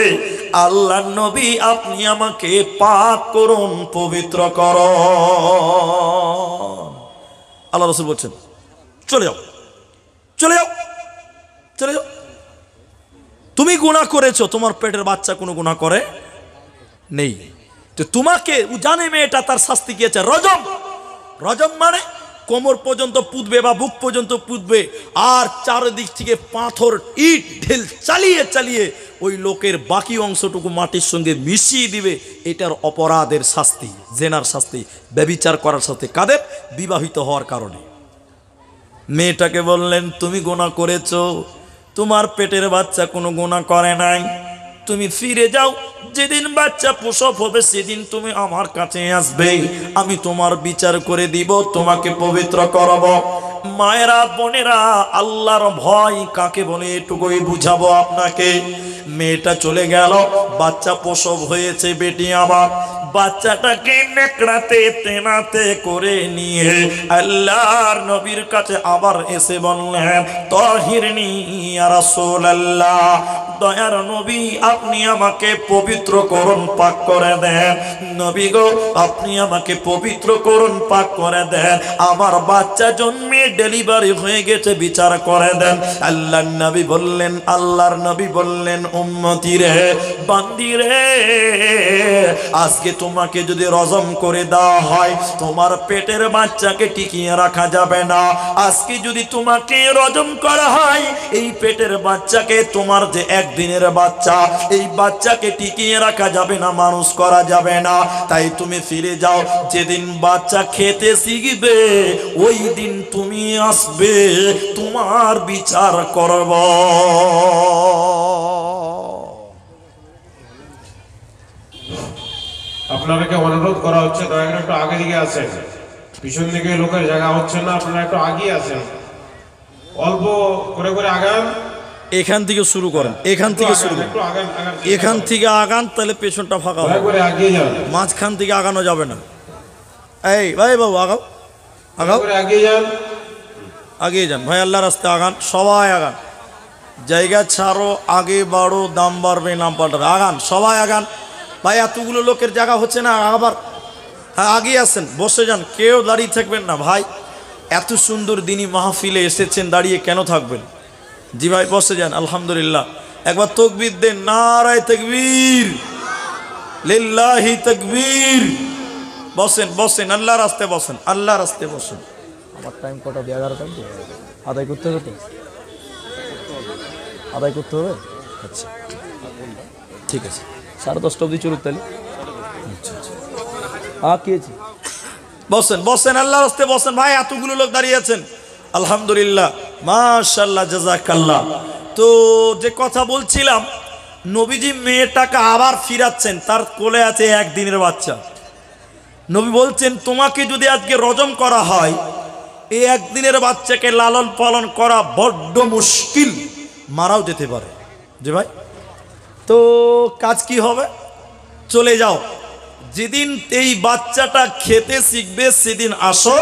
আল্লাহ নবী আপনি আমাকে পাক করুন, পবিত্র করুন। আল্লাহ রাসূল বলছেন চলে যাও, চলে যাও, চলে যাও। তুমি গুনাহ করেছো, তোমার পেটের বাচ্চা কোনো গুনাহ করে নেই। তো তোমাকে জানে মেয়েটা তার শাস্তি কি আছে? রজম। রজম মানে কোমর পর্যন্ত পুঁতবে বা বুক পর্যন্ত পুঁতবে, আর চারিদিক থেকে পাথর ইট ঢেল চালিয়ে চালিয়ে ওই লোকের বাকি অংশটুকু মাটির সঙ্গে মিশিয়ে দিবে। এটার অপরাধের শাস্তি, জেনার শাস্তি, ব্যভিচার করার শাস্তি। কাদের? বিবাহিত হওয়ার কারণে। মেয়েটাকে বললেন তুমি গুনাহ করেছো, তোমার পেটের বাচ্চা কোনো গুনাহ করে নাই, তুমি ফিরে যাও, যেদিন বাচ্চা প্রসব হবে সেদিন তুমি আমার কাছে আসবে, আমি তোমার বিচার করে দিব, তোমাকে পবিত্র করব। মায়েরা বোনেরা, আল্লাহর ভয় কাকে বলে এটুকুই বুঝাবো আপনাকে। মেয়েটা চলে গেল, বাচ্চা প্রসব হয়েছে বেটি আমার। বাচ্চাটাকে নেকড়াতে তেনাতে করে নিয়ে আল্লাহর নবীর কাছে আবার এসে বললেন তাহিরনি ইয়া রাসূলুল্লাহ, দয়ার নবী আপনি আমাকে পবিত্র করুন, পাক করে দেন। নবী গো আপনি আমাকে পবিত্র করুন, পাক করে দেন, আমার বাচ্চা জন্মে ডেলিভারি হয়ে গেছে, বিচার করে দেন। আল্লাহর নবী বললেন, আল্লাহর নবী বললেন উম্মতি রে, বান্দি রে, আজকে তোমাকে যদি রজম করে দেওয়া হয় তোমার পেটের বাচ্চাকে টিকিয়ে রাখা যাবে না। আজকে যদি তোমাকে রজম করা হয় এই পেটের বাচ্চাকে, তোমার যে একদিনের বাচ্চা, এই বাচ্চাকে টিকিয়ে রাখা যাবে না, মানুষ করা যাবে না। তাই তুমি ফিরে যাও, যেদিন বাচ্চা খেতে শিখবে ওই দিন তুমি আসবে, তোমার বিচার করব। আপনাদেরকে অনুরোধ করা হচ্ছে দয়া করে একটু আগে দিকে আসেন, পিছন দিকে লোকের জায়গা হচ্ছে না, আপনারা একটু আগিয়ে আসেন, অল্প করে করে আগান। এখান থেকে শুরু করেন, এখান থেকে শুরু করেন, এখান থেকে আগান, তাহলে পেছনটা ফাঁকা হবে। মাঝখান থেকে আগানো যাবে না। এই ভাই বাবু আগাও, আগাও, আগিয়ে যান, আগিয়ে যান ভাই, আল্লাহ রাস্তায় আগান, সবাই আগান, জায়গা ছাড়ো, আগে বাড়ো, দাম বাড়বে নাম পাল্টাবে, আগান, সবাই আগান ভাই। এতগুলো লোকের জায়গা হচ্ছে না, আবার হ্যাঁ আগিয়ে আসেন, বসে যান, কেউ দাঁড়িয়ে থাকবেন না ভাই। এত সুন্দর দিনই মাহফিলে এসেছেন, দাঁড়িয়ে কেন থাকবেন? জি ভাই বসে যান। আলহামদুলিল্লাহ, একবার তাকবীর দেন, নারায়ে তাকবীর, লিল্লাহি তাকবীর। বসেন বসেন, আল্লাহর রাস্তায় বসেন, আল্লাহর রাস্তায় বসেন। আমার টাইম কটা? 11টা আদায় করতে হবে তো, আদায় করতে হবে। আচ্ছা ঠিক আছে, 10:30 অবধি চলুক তাহলে। আচ্ছা আচ্ছা কি আছে? বসেন বসেন, আল্লাহর রাস্তায় বসেন ভাই, এতগুলো লোক দাঁড়িয়ে আছেন। আলহামদুলিল্লাহ, মাশাআল্লাহ, জাযাকাল্লাহ। তো যে কথা বলছিলাম, নবীজি মেয়েটাকে আবার ফিরাচ্ছেন, তার কোলে আছে একদিনের বাচ্চা। নবী বলছেন তোমাকে যদি আজকে রজম করা হয়, এই একদিনের বাচ্চাকে লালন পালন করা বড্ড মুশকিল, মারাও যেতে পারে। যে ভাই তো কাজ কি হবে? চলে যাও, যেদিন এই বাচ্চাটা খেতে শিখবে সেদিন আসো,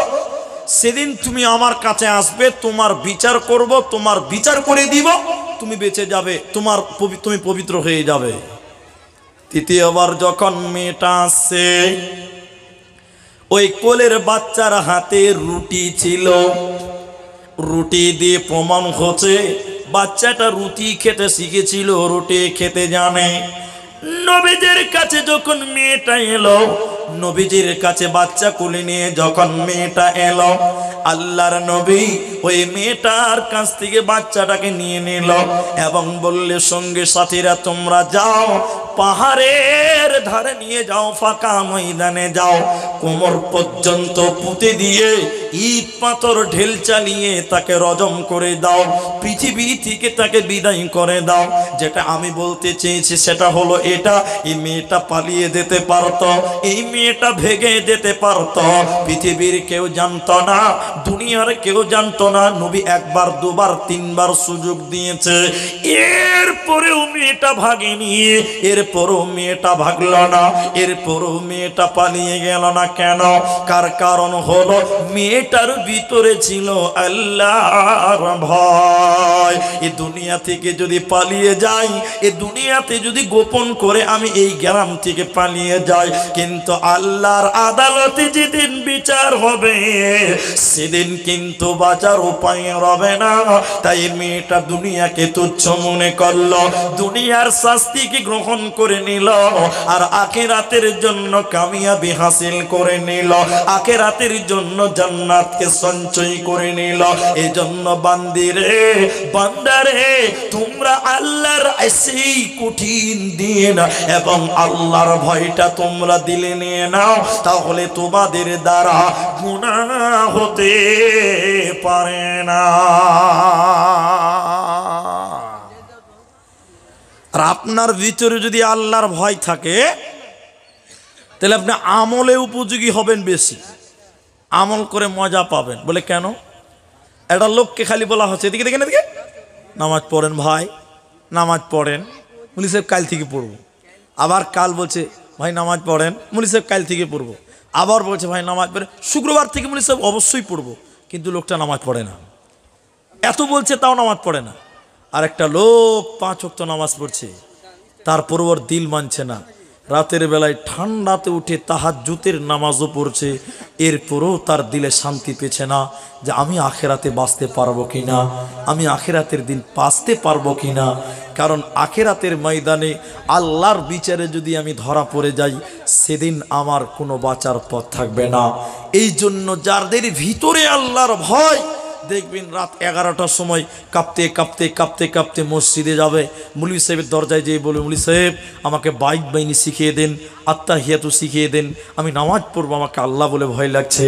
সেদিন তুমি আমার কাছে আসবে, তোমার বিচার করব, তোমার বিচার করে দিব, তুমি বেঁচে যাবে, তুমি পবিত্র হয়ে যাবে। তৃতীয়বার যখন মেয়েটা আসছে, ওই কোলের বাচ্চার হাতে রুটি ছিল, রুটি দিয়ে প্রমাণ হচ্ছে বাচ্চাটা রুটি খেতে শিখেছিল, রুটি খেতে জানে। নবীজির কাছে যখন মেয়েটা এলো, নবীজির কাছে বাচ্চা কোলে নিয়ে যখন মেয়েটা এলো, আল্লাহর নবী ওই মেয়েটার কাছ থেকে বাচ্চাটাকে নিয়ে নিল এবং বললে সঙ্গে সাথীরা তোমরা যাও, পাহাড়ের ধারে নিয়ে যাও, ফাঁকা ময়দানে যাও, কোমর পর্যন্ত পুঁতে দিয়ে ইট পাথর ঢেল চালিয়ে তাকে রজম করে দাও, পৃথিবী থেকে তাকে বিদায় করে দাও। যেটা আমি বলতে চেয়েছি সেটা হলো এটা, এই মেয়েটা পালিয়ে যেতে পারতো, এই মেয়েটা ভেগে যেতে পারতো, পৃথিবীর কেউ জানতো না, দুনিয়ার কেউ জানতো না। নবী একবার দুবার তিনবার সুযোগ দিয়েছে, এর এরপরেও মেয়েটা ভাগেনি, এরপরেও মেয়েটা ভাগলো না, এরপরেও মেয়েটা পালিয়ে গেল না। কেন? কারণ হলো মেয়েটার ভিতরে ছিল আল্লাহর ভয়। এই দুনিয়া থেকে যদি পালিয়ে যাই, এই দুনিয়াতে যদি গোপন করে আমি এই গ্রাম থেকে পালিয়ে যাই, কিন্তু আল্লাহর আদালতে যেদিন বিচার হবে সেদিন কিন্তু বাঁচার উপায় রবে না। তাই মেয়েটা দুনিয়াকে তুচ্ছ মনে করলো, দুনিয়ার শাস্তিকে গ্রহণ করে নিল, আর আখিরাতের জন্য কামিয়াবি হাসিল করে নিল, আখিরাতের জন্য জান্নাতকে সঞ্চয় করে নিল। এই জন্য বান্দিরে, বান্দারে, তোমরা আল্লাহর সেই কঠিন দিন এবং আল্লাহর ভয়টা তোমরা দিলে নিয়ে নাও, তাহলে তোমাদের দ্বারা গুনাহ হতে পারে না। আর আপনার ভিতরে যদি আল্লাহর ভয় থাকে তাহলে আপনি আমলে উপযোগী হবেন, বেশি আমল করে মজা পাবেন। বলে কেন? একটা লোককে খালি বলা হচ্ছে এদিকে দেখেন, এদিকে নামাজ পড়েন ভাই, নামাজ পড়েন। মুলি সাহেব কাল থেকে পড়বো। আবার কাল বলছে ভাই নামাজ পড়েন, মুলি সাহেব কাল থেকে পড়বো। আবার বলছে ভাই নামাজ পড়েন, শুক্রবার থেকে মুলি সাহেব অবশ্যই পড়বো। কিন্তু লোকটা নামাজ পড়ে না, এত বলছে তাও নামাজ পড়ে না। আর একটা লোক 5 ওয়াক্ত নামাজ পড়ছে, তারপরও ওর দিল মানছে না। রাতের বেলায় ঠান্ডাতে উঠে তাহাজ্জুদের নামাজও পড়ছে, এরপরও তার দিলে শান্তি পেছে না যে আমি আখেরাতে বাঁচতে পারবো কিনা, আমি আখেরাতের দিন বাঁচতে পারবো কিনা। কারণ আখেরাতের ময়দানে আল্লাহর বিচারে যদি আমি ধরা পড়ে যাই, সেদিন আমার কোনো বাঁচার পথ থাকবে না। এই জন্য যাদের ভিতরে আল্লাহর ভয়, দেখবেন রাত 11টার সময় কাঁপতে কাঁপতে কাঁপতে কাঁপতে মসজিদে যাবে, মুলি সাহেবের দরজায় যেয়ে বলবে মুলি সাহেব আমাকে বাইক বাহিনী শিখিয়ে দেন, আত্তাহিয়াতু শিখিয়ে দেন, আমি নামাজ পড়বো, আমাকে আল্লাহ বলে ভয় লাগছে,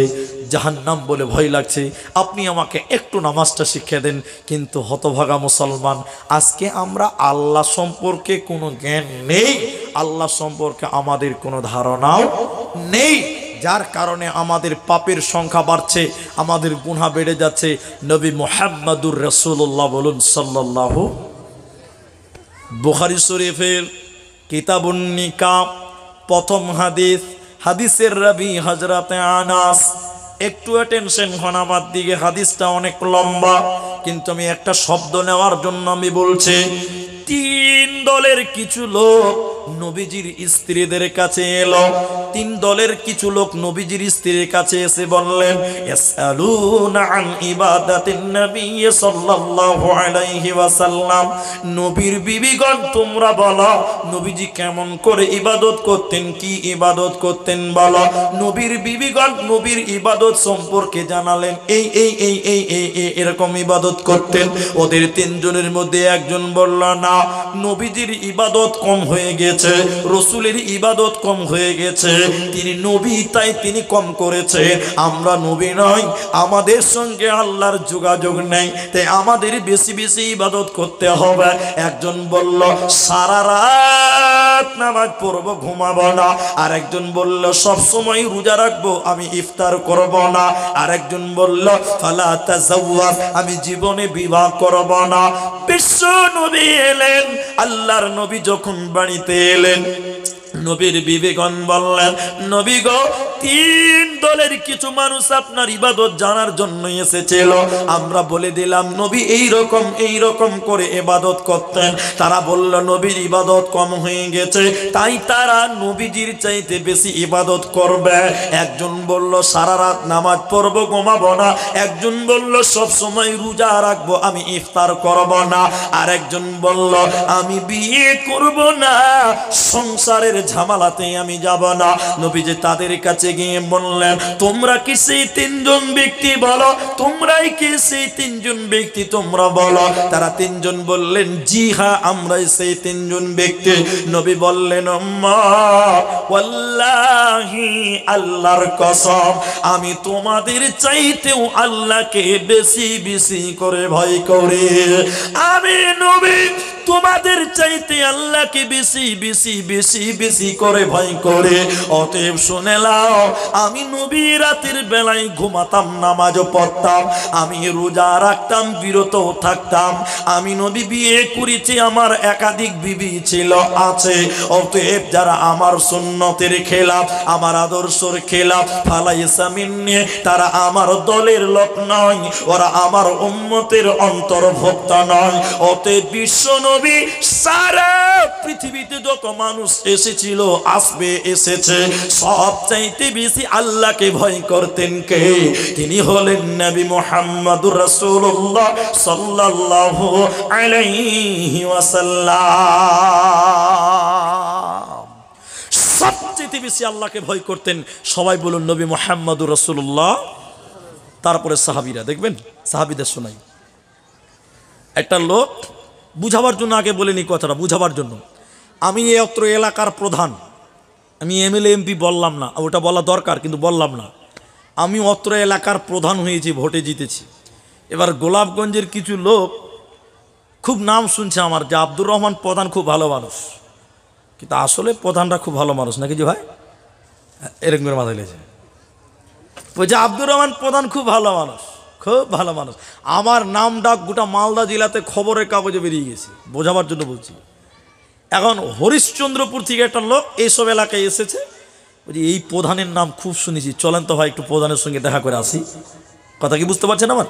জাহান্নাম বলে ভয় লাগছে, আপনি আমাকে একটু নামাজটা শিখিয়ে দেন। কিন্তু হতভাগা মুসলমান, আজকে আমরা আল্লাহ সম্পর্কে কোনো জ্ঞান নেই, আল্লাহ সম্পর্কে আমাদের কোনো ধারণাও নেই, যার কারণে আমাদের পাপের সংখ্যা বাড়ছে, আমাদের গুনাহ বেড়ে যাচ্ছে। নবী মুহাম্মদুর রাসূলুল্লাহ বলুন সাল্লাল্লাহু। বুখারী শরীফের কিতাবুন নিকাহ প্রথম হাদিস, হাদিসের রাবি হযরতে আনাস। একটু অ্যাটেনশন হন আমার দিকে, হাদিসটা অনেক লম্বা, কিন্তু আমি একটা শব্দ নেওয়ার জন্য আমি বলছি। 3 দলের কিছু লোক নবীজির স্ত্রীদের কাছে এলো। 3 দলের কিছু লোক নবীজির স্ত্রীর কাছে এসে বললেন, ইয়াসআলুনা আন ইবাদাতিন নবী সাল্লাল্লাহু আলাইহি ওয়াসাল্লাম, নবীর বিবিগণ তোমরা বলো নবীজি কেমন করে ইবাদত করতেন, কি ইবাদত করতেন বলো। নবীর বিবিগণ নবীর ইবাদত সম্পর্কে জানালেন, এই এই এই এই এই এরকম ইবাদত করতেন। ওদের 3 জনের মধ্যে একজন বলল, না, নবীজির ইবাদত কম হয়ে গেছে, রসুলের ইবাদত কম হয়ে গেছে, তিনি নবী তাই তিনি কম করেছে, আমরা নবী নই, আমাদের সঙ্গে আল্লাহর যোগাযোগ নেই, তাই আমাদের বেশি বেশি ইবাদত করতে হবে। একজন বলল সারা রাত নামাজ পড়বো, ঘুমাবো না। আর একজন বলল সব সময় রোজা রাখবো, আমি ইফতার করব না। আর একজন বলল ফালা তাজাওয়াজ, আমি জীবনে বিবাহ করব না। বিশ্ব নবী এলেন, আল্লাহর নবী যখন বাড়িতে এলেন, নবীর বিবেগণ বললেন, নবী গো, 3 দলের কিছু মানুষ আপনার ইবাদত জানার জন্য এসেছিল, আমরা বলে দিলাম নবী এই রকম করে ইবাদত করতেন। তারা বলল নবীর ইবাদত কম হয়ে গেছে, তাই তারা নবীজির চাইতে বেশি ইবাদত করবে। একজন বলল সারা রাত নামাজ পড়বো, ঘুমাবো না। একজন বলল সব সময় রোজা রাখবো, আমি ইফতার করব না। আর একজন বলল আমি বিয়ে করব না, সংসারের ঝামেলাতে আমি যাব না। নবীজি তাদের কাছে গিয়ে বললেন, তোমরা কি সেই 3 জন ব্যক্তি বলো, তোমরাই কি সেই 3 জন ব্যক্তি, তোমরা বলো। তারা 3 জন বললেন, জি হ্যাঁ, আমরাই সেই 3 জন ব্যক্তি। নবী বললেন, আম্মা ওয়াল্লাহি, আল্লাহর কসম, আমি তোমাদের চাইতেও আল্লাহকে বেশি বেশি করে ভয় করি। আমি নবী তোমাদের চাইতে আল্লাহকে বেশি বেশি বেশি বেশি করে ভয় করে। অতএব শুনে নাও, আমি নবী রাতের বেলায় ঘুমাতাম, নামাজ পড়তাম, আমি রোজা রাখতাম, বিরত থাকতাম। আমি নবী বিয়ে করেছি, আমার একাধিক বিবি ছিল, আছে। অতএব যারা আমার সুন্নতের খেলাফ, আমার আদর্শের খেলাফ, ফালাইসা মিন্নি, তারা আমার দলের লোক নয়, ওরা আমার উম্মতের অন্তর্ভুক্ত নয়। অতএব বিশ্ব নবী সারা পৃথিবীতে যত মানুষ এসেছিল, আসবে, এসেছে, সবচাইতে বেশি আল্লাহকে ভয় করতেন কে? তিনি হলেন নবী মুহাম্মদুর রাসূলুল্লাহ সাল্লাল্লাহু আলাইহি ওয়াসাল্লাম। সবচেয়ে বেশি আল্লাহকে ভয় করতেন। সবাই বলুন নবী মুহাম্মদুর রাসূলুল্লাহ। তারপরে সাহাবীরা, দেখবেন সাহাবীদের শোনাই। একটা লোক, বুঝাবার জন্য আগে বলিনি কথাটা, বুঝাবার জন্য। আমি এই অত্র এলাকার প্রধান, আমি এমএলএ এমপি বললাম না, ওটা বলা দরকার কিন্তু বললাম না। আমি অত্র এলাকার প্রধান হয়েছি, ভোটে জিতেছি। এবার গোলাপগঞ্জের কিছু লোক খুব নাম শুনছে আমার, যে আব্দুর রহমান প্রধান খুব ভালো মানুষ, কিন্তু আসলে প্রধানরা খুব ভালো মানুষ নাকি যে ভাই? এরকম করে মাথায় লেগেছে, বলছে আব্দুর রহমান প্রধান খুব ভালো মানুষ, খুব ভালো মানুষ। আমার নাম ডাক গোটা মালদা জেলাতে খবরের কাগজে বেরিয়ে গেছে, বোঝাবার জন্য বলছি। এখন হরিশ্চন্দ্রপুর থেকে একটা লোক এইসব এলাকায় এসেছে, বলছি এই প্রধানের নাম খুব শুনেছি, চলেন তো ভাই একটু প্রধানের সঙ্গে দেখা করে আসি। কথা কি বুঝতে পারছেন আমার?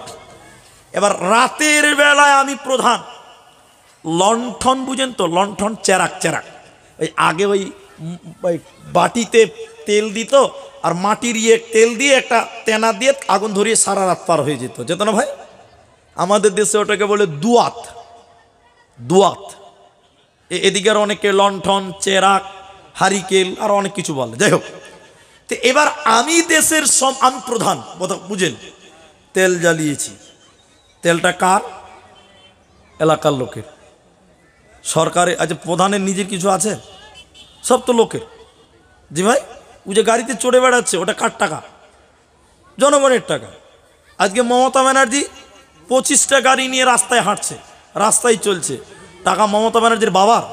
এবার রাতের বেলায় আমি প্রধান, লণ্ঠন বুঝেন তো, লণ্ঠন, চেরাক, চেরাক, ওই আগে ওই বাটিতে তেল দিত, আর মাটির তেল দিয়ে একটা তেনা দিয়ে আগুন ধরিয়ে সারা রাত পার হয়ে যেত, যেত না ভাই? আমাদের দেশে ওটাকে বলে দুয়াত, দুয়াত। এদিকে আর অনেকে লণ্ঠন, চেরাক, হারিকেল আর অনেক কিছু বলে, যাই হোক। তো এবার আমি দেশের আমি প্রধান, বুঝেন, তেল জ্বালিয়েছি। তেলটা কার? এলাকার লোকের, সরকারে। আচ্ছা, প্রধানের নিজের কিছু আছে? সব তো লোকের। জি ভাই, ও যে গাড়িতে চড়ে বেড়াচ্ছে, ওটা কার টাকা? জনগণের টাকা। আজকে মমতা ব্যানার্জি 25টা গাড়ি নিয়ে রাস্তায় হাঁটছে, রাস্তায় চলছে, টাকা মমতা ব্যানার্জির বাবার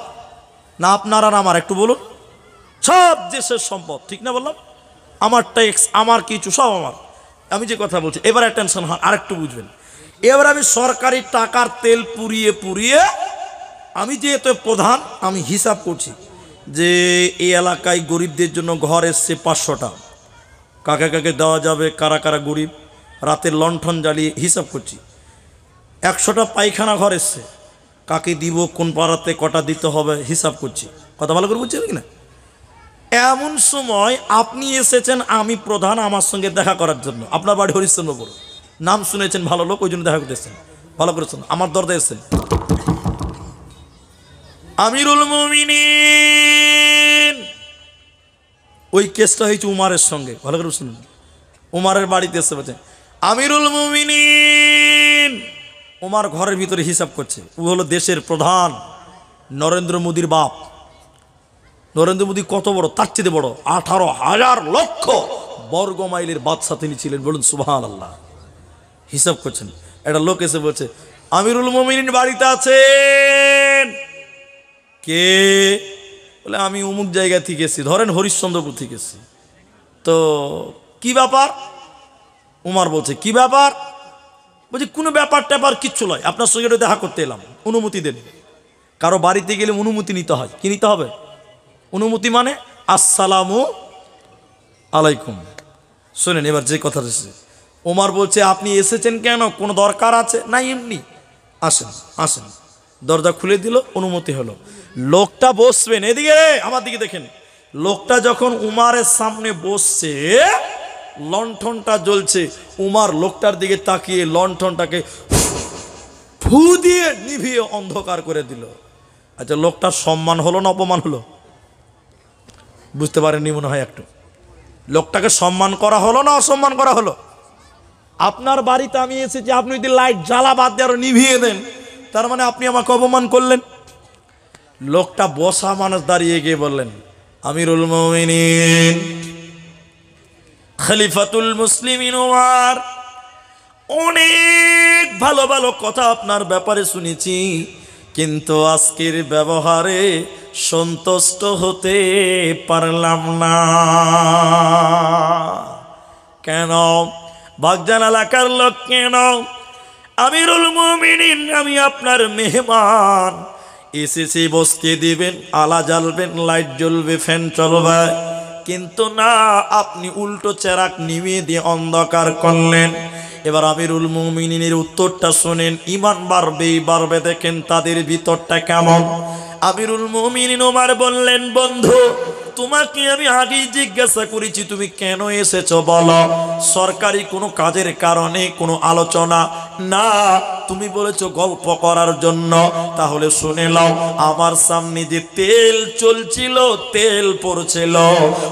না আপনার আর আমার? একটু বলুন। সব দেশের সম্পদ, ঠিক না বললাম? আমার ট্যাক্স, আমার কিছু সব আমার। আমি যে কথা বলছি, এবার টেনশন হয়, আরেকটু বুঝবেন। এবার আমি সরকারি টাকার তেল পুড়িয়ে পুড়িয়ে, আমি যেহেতু প্রধান, আমি হিসাব করছি যে এই এলাকায় গরিবদের জন্য ঘর এসছে 500টা, কাকে কাকে দেওয়া যাবে, কারা কারা গরিব। রাতের লণ্ঠন জ্বালিয়ে হিসাব করছি। 100টা পায়খানা ঘর এসছে, কাকে দিব, কোন পাড়াতে কটা দিতে হবে, হিসাব করছি। কথা ভালো করে বুঝছেন কিনা? এমন সময় আপনি এসেছেন, আমি প্রধান, আমার সঙ্গে দেখা করার জন্য। আপনার বাড়ি হরিশ্চন্দ্রপুর, নাম শুনেছেন, ভালো লোক, ওই জন্য দেখা করতে এসেছেন। ভালো করেছেন, আমার দরজায় এসেছেন। আমিরুল মুমিনিন, ওই কেসটা হয়েছে উমারের সঙ্গে, ভালো করে শুনুন। উমারের বাড়িতে এসে বলছে আমিরুল মুমিনিন। উমার ঘরের ভিতরে হিসাব করছে। ও হলো দেশের প্রধান, নরেন্দ্র মোদির বাপ। নরেন্দ্র মোদি কত বড়? তার চেয়ে বড়, 18,000 লক্ষ বর্গ মাইলের বাদশা তিনি ছিলেন। বলুন সুবহানাল্লাহ। হিসাব করছেন, একটা লোক এসে বলছে আমিরুল মুমিনিন বাড়িতে আছেন। কে? বলে আমি অমুক জায়গা থেকে এসেছি, ধরেন হরিশ্চন্দ্রপুর থেকে এসেছি। তো কি ব্যাপার? উমার বলছে কি ব্যাপার? বলছে কোনো ব্যাপার ট্যাপার কিচ্ছু নয়, আপনার সঙ্গে দেখা করতে এলাম, অনুমতি দেন। কারো বাড়িতে গেলে অনুমতি নিতে হয়, কি নিতে হবে? অনুমতি মানে আসসালামু আলাইকুম। শোনেন এবার যে কথা এসেছে। ওমর বলছে আপনি এসেছেন কেন, কোনো দরকার আছে? না এমনি। আসেন আসেন। দরজা খুলে দিল, অনুমতি হলো। লোকটা বসবেন, এদিকে আমার দিকে দেখেন। লোকটা যখন উমারের সামনে বসছে, লণ্ঠনটা জ্বলছে, উমার লোকটার দিকে তাকিয়ে লণ্ঠনটাকে ফু দিয়ে নিভিয়ে অন্ধকার করে দিল। আচ্ছা, লোকটার সম্মান হলো না অপমান হলো? বুঝতে পারেননি মনে হয় একটু। লোকটাকে সম্মান করা হলো না অসম্মান করা হলো? আপনার বাড়িতে আমি এসেছি, আপনি যদি লাইট জ্বালা বাদ দিয়ে আরো নিভিয়ে দেন, তার মানে আপনি আমাকে অপমান করলেন। লোকটা বসা মানুষ দাঁড়িয়ে গিয়ে বললেন আমিরুল মুমিনিন খলিফাতুল মুসলিমিন ওমর, অনেক ভালো ভালো কথা আপনার ব্যাপারে শুনেছি, কিন্তু আজকের ব্যবহারে সন্তুষ্ট হতে পারলাম না। কেন বাগজান এলাকার লোক? কেন আমিরুল মুমিনিন, আমি আপনার মেহমান, এসেছি বসতে দিবেন, আলা জ্বালবেন, লাইট জ্বলবে, ফ্যান চলবে, কিন্তু না, আপনি উল্টো চেরাক নিভিয়ে দিয়ে অন্ধকার করলেন। এবার আমিরুল মুমিনিনের উত্তরটা শোনেন, ইমান বাড়বেই বাড়বে। দেখেন তাদের ভিতরটা কেমন। আমিরুল মুমিনিন ওমর বললেন, বন্ধু তোমাকে আমি আগেই জিজ্ঞাসা করেছি তুমি কেন এসেছো বলো। সরকারি কোনো কাজের কারণে, কোনো আলোচনা না, তুমি বলেছো গল্প করার জন্য। তাহলে শুনে নাও, আমার সামনে যে তেল চলছিল, তেল পড়ছিল,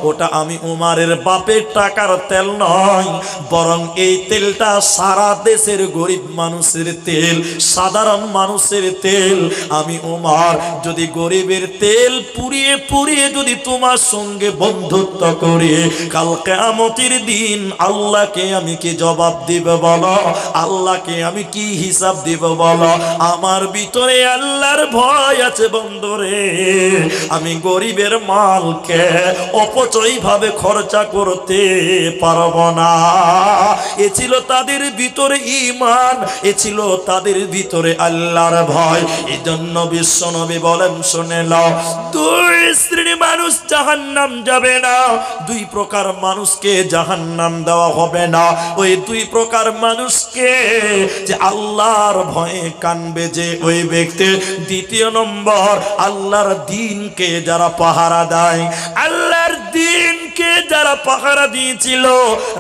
ওটা আমি উমারের বাপের টাকার তেল নয়, বরং এই তেলটা সারা দেশের গরিব মানুষের তেল, সাধারণ মানুষের তেল। আমি উমার যদি গরিবের তেল পুড়িয়ে পুড়িয়ে যদি তোমার সঙ্গে বন্ধুত্ব করে, কাল কিয়ামতের দিন আল্লাহকে আমি কি জবাব দিব বলো? আল্লাহকে আমি কি হিসাব দিব বলো? আমার ভিতরে আল্লাহর ভয় আছে বন্ধুরে। আমি গরিবের মালকে অপচয় ভাবে খরচা করতে পারবো না। এ ছিল তাদের ভিতরে ঈমান, এ ছিল তাদের ভিতরে আল্লাহর ভয়। এজন্য বিশ্বনবী বলেন, শুনে নাও, দুই শ্রেণীর মানুষ জাহান্নাম যাবে না, দুই প্রকার মানুষকে জাহান্নাম দেওয়া হবে না। ওই দুই প্রকার মানুষকে যে আল্লাহর ভয়ে কানবে যে ওই ব্যক্তি। দ্বিতীয় নম্বর, আল্লাহর দ্বীনকে যারা পাহারা দেয়, আল্লাহর দ্বীনকে যারা পাহারা দিয়েছিল,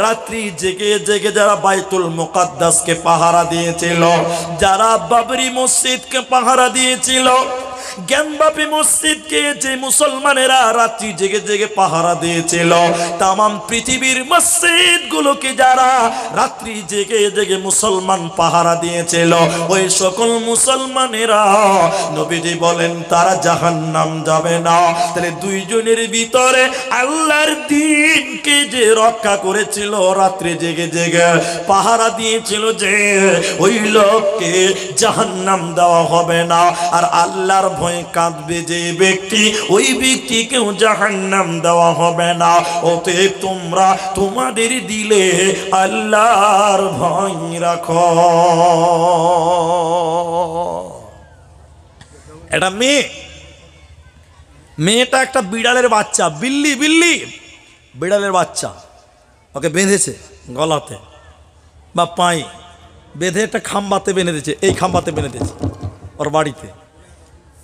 রাত্রি জেগে জেগে যারা বাইতুল মুকাদ্দাসকে পাহারা দিয়েছিল, যারা বাবরি মসজিদকে পাহারা দিয়েছিল, জ্ঞানবাপী মসজিদকে যে মুসলমানেরা রাত্রি জেগে জেগে পাহারা দিয়েছিল, তামাম পৃথিবীর মসজিদ গুলোকে যারা রাত্রি জেগে জেগে মুসলমান পাহারা দিয়েছিল, ওই সকল মুসলমানেরা নবীজি বলেন তারা জাহান্নাম যাবে না। তাহলে দুইজনের ভিতরে আল্লাহর দ্বীনকে যে রক্ষা করেছিল, রাত্রি জেগে জেগে পাহারা দিয়েছিল, যে ওই লোককে জাহান্নাম দেওয়া হবে না। আর আল্লাহর ভয়ে কাঁদবে যে ব্যক্তি, ওই ব্যক্তিকেও জাহান্নাম দেওয়া হবে না। অতএব তোমরা তোমাদের দিলে আল্লাহর ভয় রাখো। এটা মেয়েটা একটা বিড়ালের বাচ্চা, বিল্লি বিড়ালের বাচ্চা, ওকে বেঁধেছে গলাতে বা পায়ে বেঁধে একটা খাম্বাতে বেঁধে দিয়েছে, এই খাম্বাতে বেঁধে দিয়েছে ওর বাড়িতে।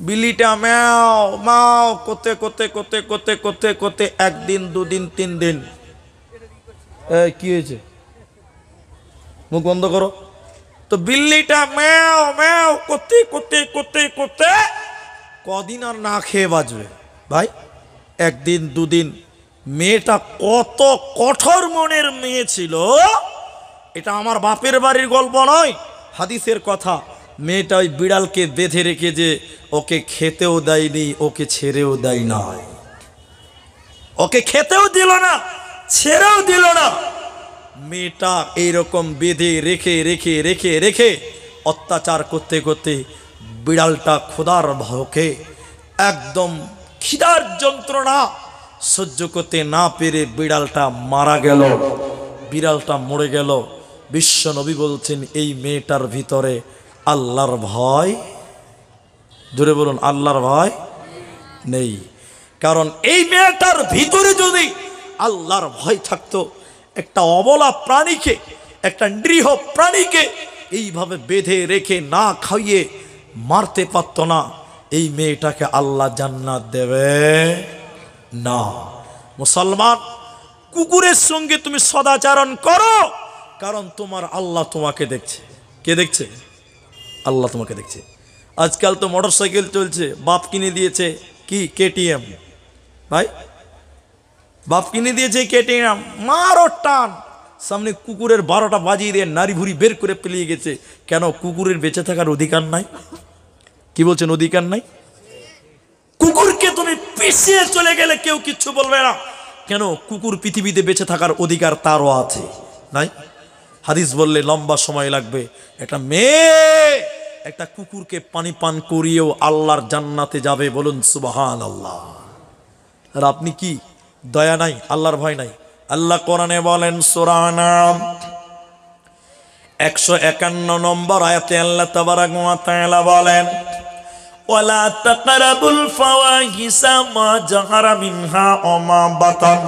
বিল্লিটা ম্যাও ম্যাও করতে করতে করতে করতে করতে করতে একদিন, দুদিন, 3 দিন। কি হয়েছে? মুখ বন্ধ করো। তো বিল্লিটা ম্যাও ম্যাও করতে করতে করতে করতে কদিন আর না খেয়ে বাঁচবে ভাই? একদিন, দুদিন। মেয়েটা কত কঠোর মনের মেয়ে ছিল, এটা আমার বাপের বাড়ির গল্প নয়, হাদিসের কথা। মেয়েটা ওই বিড়ালকে বেঁধে রেখে যে ওকে খেতেও দেয়নি, ওকে ছেড়েও দেয় না, ওকে খেতেও দিল না, ছেড়েও দিল না। মেয়েটা এইরকম বেঁধে রেখে রেখে রেখে রেখে অত্যাচার করতে করতে বিড়ালটা ক্ষুধার ভয়কে, একদম খিদার যন্ত্রণা সহ্য করতে না পেরে বিড়ালটা মারা গেল, বিড়ালটা মরে গেল। বিশ্ব নবী বলছেন এই মেয়েটার ভিতরে আল্লাহর ভয়, জোরে বলুন, আল্লাহর ভয় নেই। কারণ এই মেয়েটার ভিতরে যদি আল্লাহর ভয় থাকতো, একটা অবলা প্রাণীকে, একটা নিরীহ প্রাণীকে এইভাবে বেঁধে রেখে না খাইয়ে মারতে পারত না। এই মেয়েটাকে আল্লাহ জান্নাত দেবে না। মুসলমান, কুকুরের সঙ্গে তুমি সদাচরণ করো, কারণ তোমার আল্লাহ তোমাকে দেখছে। কে দেখছে? আল্লাহ তোমাকে দেখছে। আজকাল তো মোটরসাইকেল চলছে, বাপ কিনে দিয়েছে কি কেটিএম, ভাই বাপ কিনে দিয়েছে কেটিএম, মারো টান, সামনে কুকুরের 12টা বাজিয়ে দিয়ে নারী ভুড়ি বের করে পেলিয়ে গেছে। কেন? কুকুরের বেঁচে থাকার অধিকার নাই। কি বলছেন? অধিকার নাই। কুকুরকে তুমি পিছিয়ে চলে গেলে কেউ কিচ্ছু বলবে না। কেন? কুকুর পৃথিবীতে বেঁচে থাকার অধিকার তারও আছে, নাই? হাদিস বললে লম্বা সময় লাগবে। একটা মেয়ে একটা কুকুরকে পানি পান করিয়েও আল্লাহর জান্নাতে যাবে, বলুন সুবহানাল্লাহ। আর আপনি কি দয়া নাই, আল্লাহর ভয় নাই? আল্লাহ কোরআনে বলেন সূরা নাম 151 নম্বর আয়াতে আল্লাহ তাবারাক ওয়া তাআলা বলেন, ওয়ালা তাকরাবুল ফাওয়াহিশা মা যাহারা মিনহা ওয়া মা বাতান।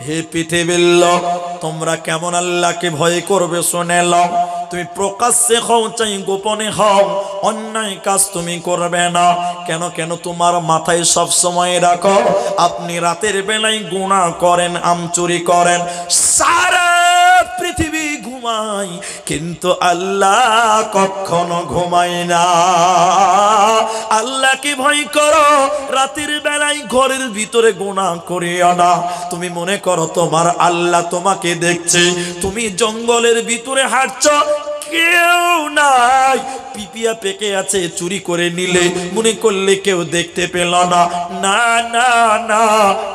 হে পৃথিবীর লোক, তোমরা কেমন আল্লাহকে ভয় করবে শুনে লও। তুমি প্রকাশ্যে হও চাই গোপনে হও, অন্যায় কাজ তুমি করবে না। কেন কেন তোমার মাথায় সব সময় রাখো, আপনি রাতের বেলায় গুনাহ করেন, চুরি করেন, সারা পৃথিবী ঘুমাই কিন্তু আল্লাহ কখনো ঘুমায় না। আল্লাহকে ভয় করো, রাতের বেলায় ঘরের ভিতরে গুনাহ করিও না। তুমি মনে করো তোমার আল্লাহ তোমাকে দেখছে, তুমি জঙ্গলের ভিতরে হাঁটছো, কেউ নাই, পিপিয়া পেকে আছে, চুরি করে নিলে মনে করলে কেউ দেখতে পেল না। না না না,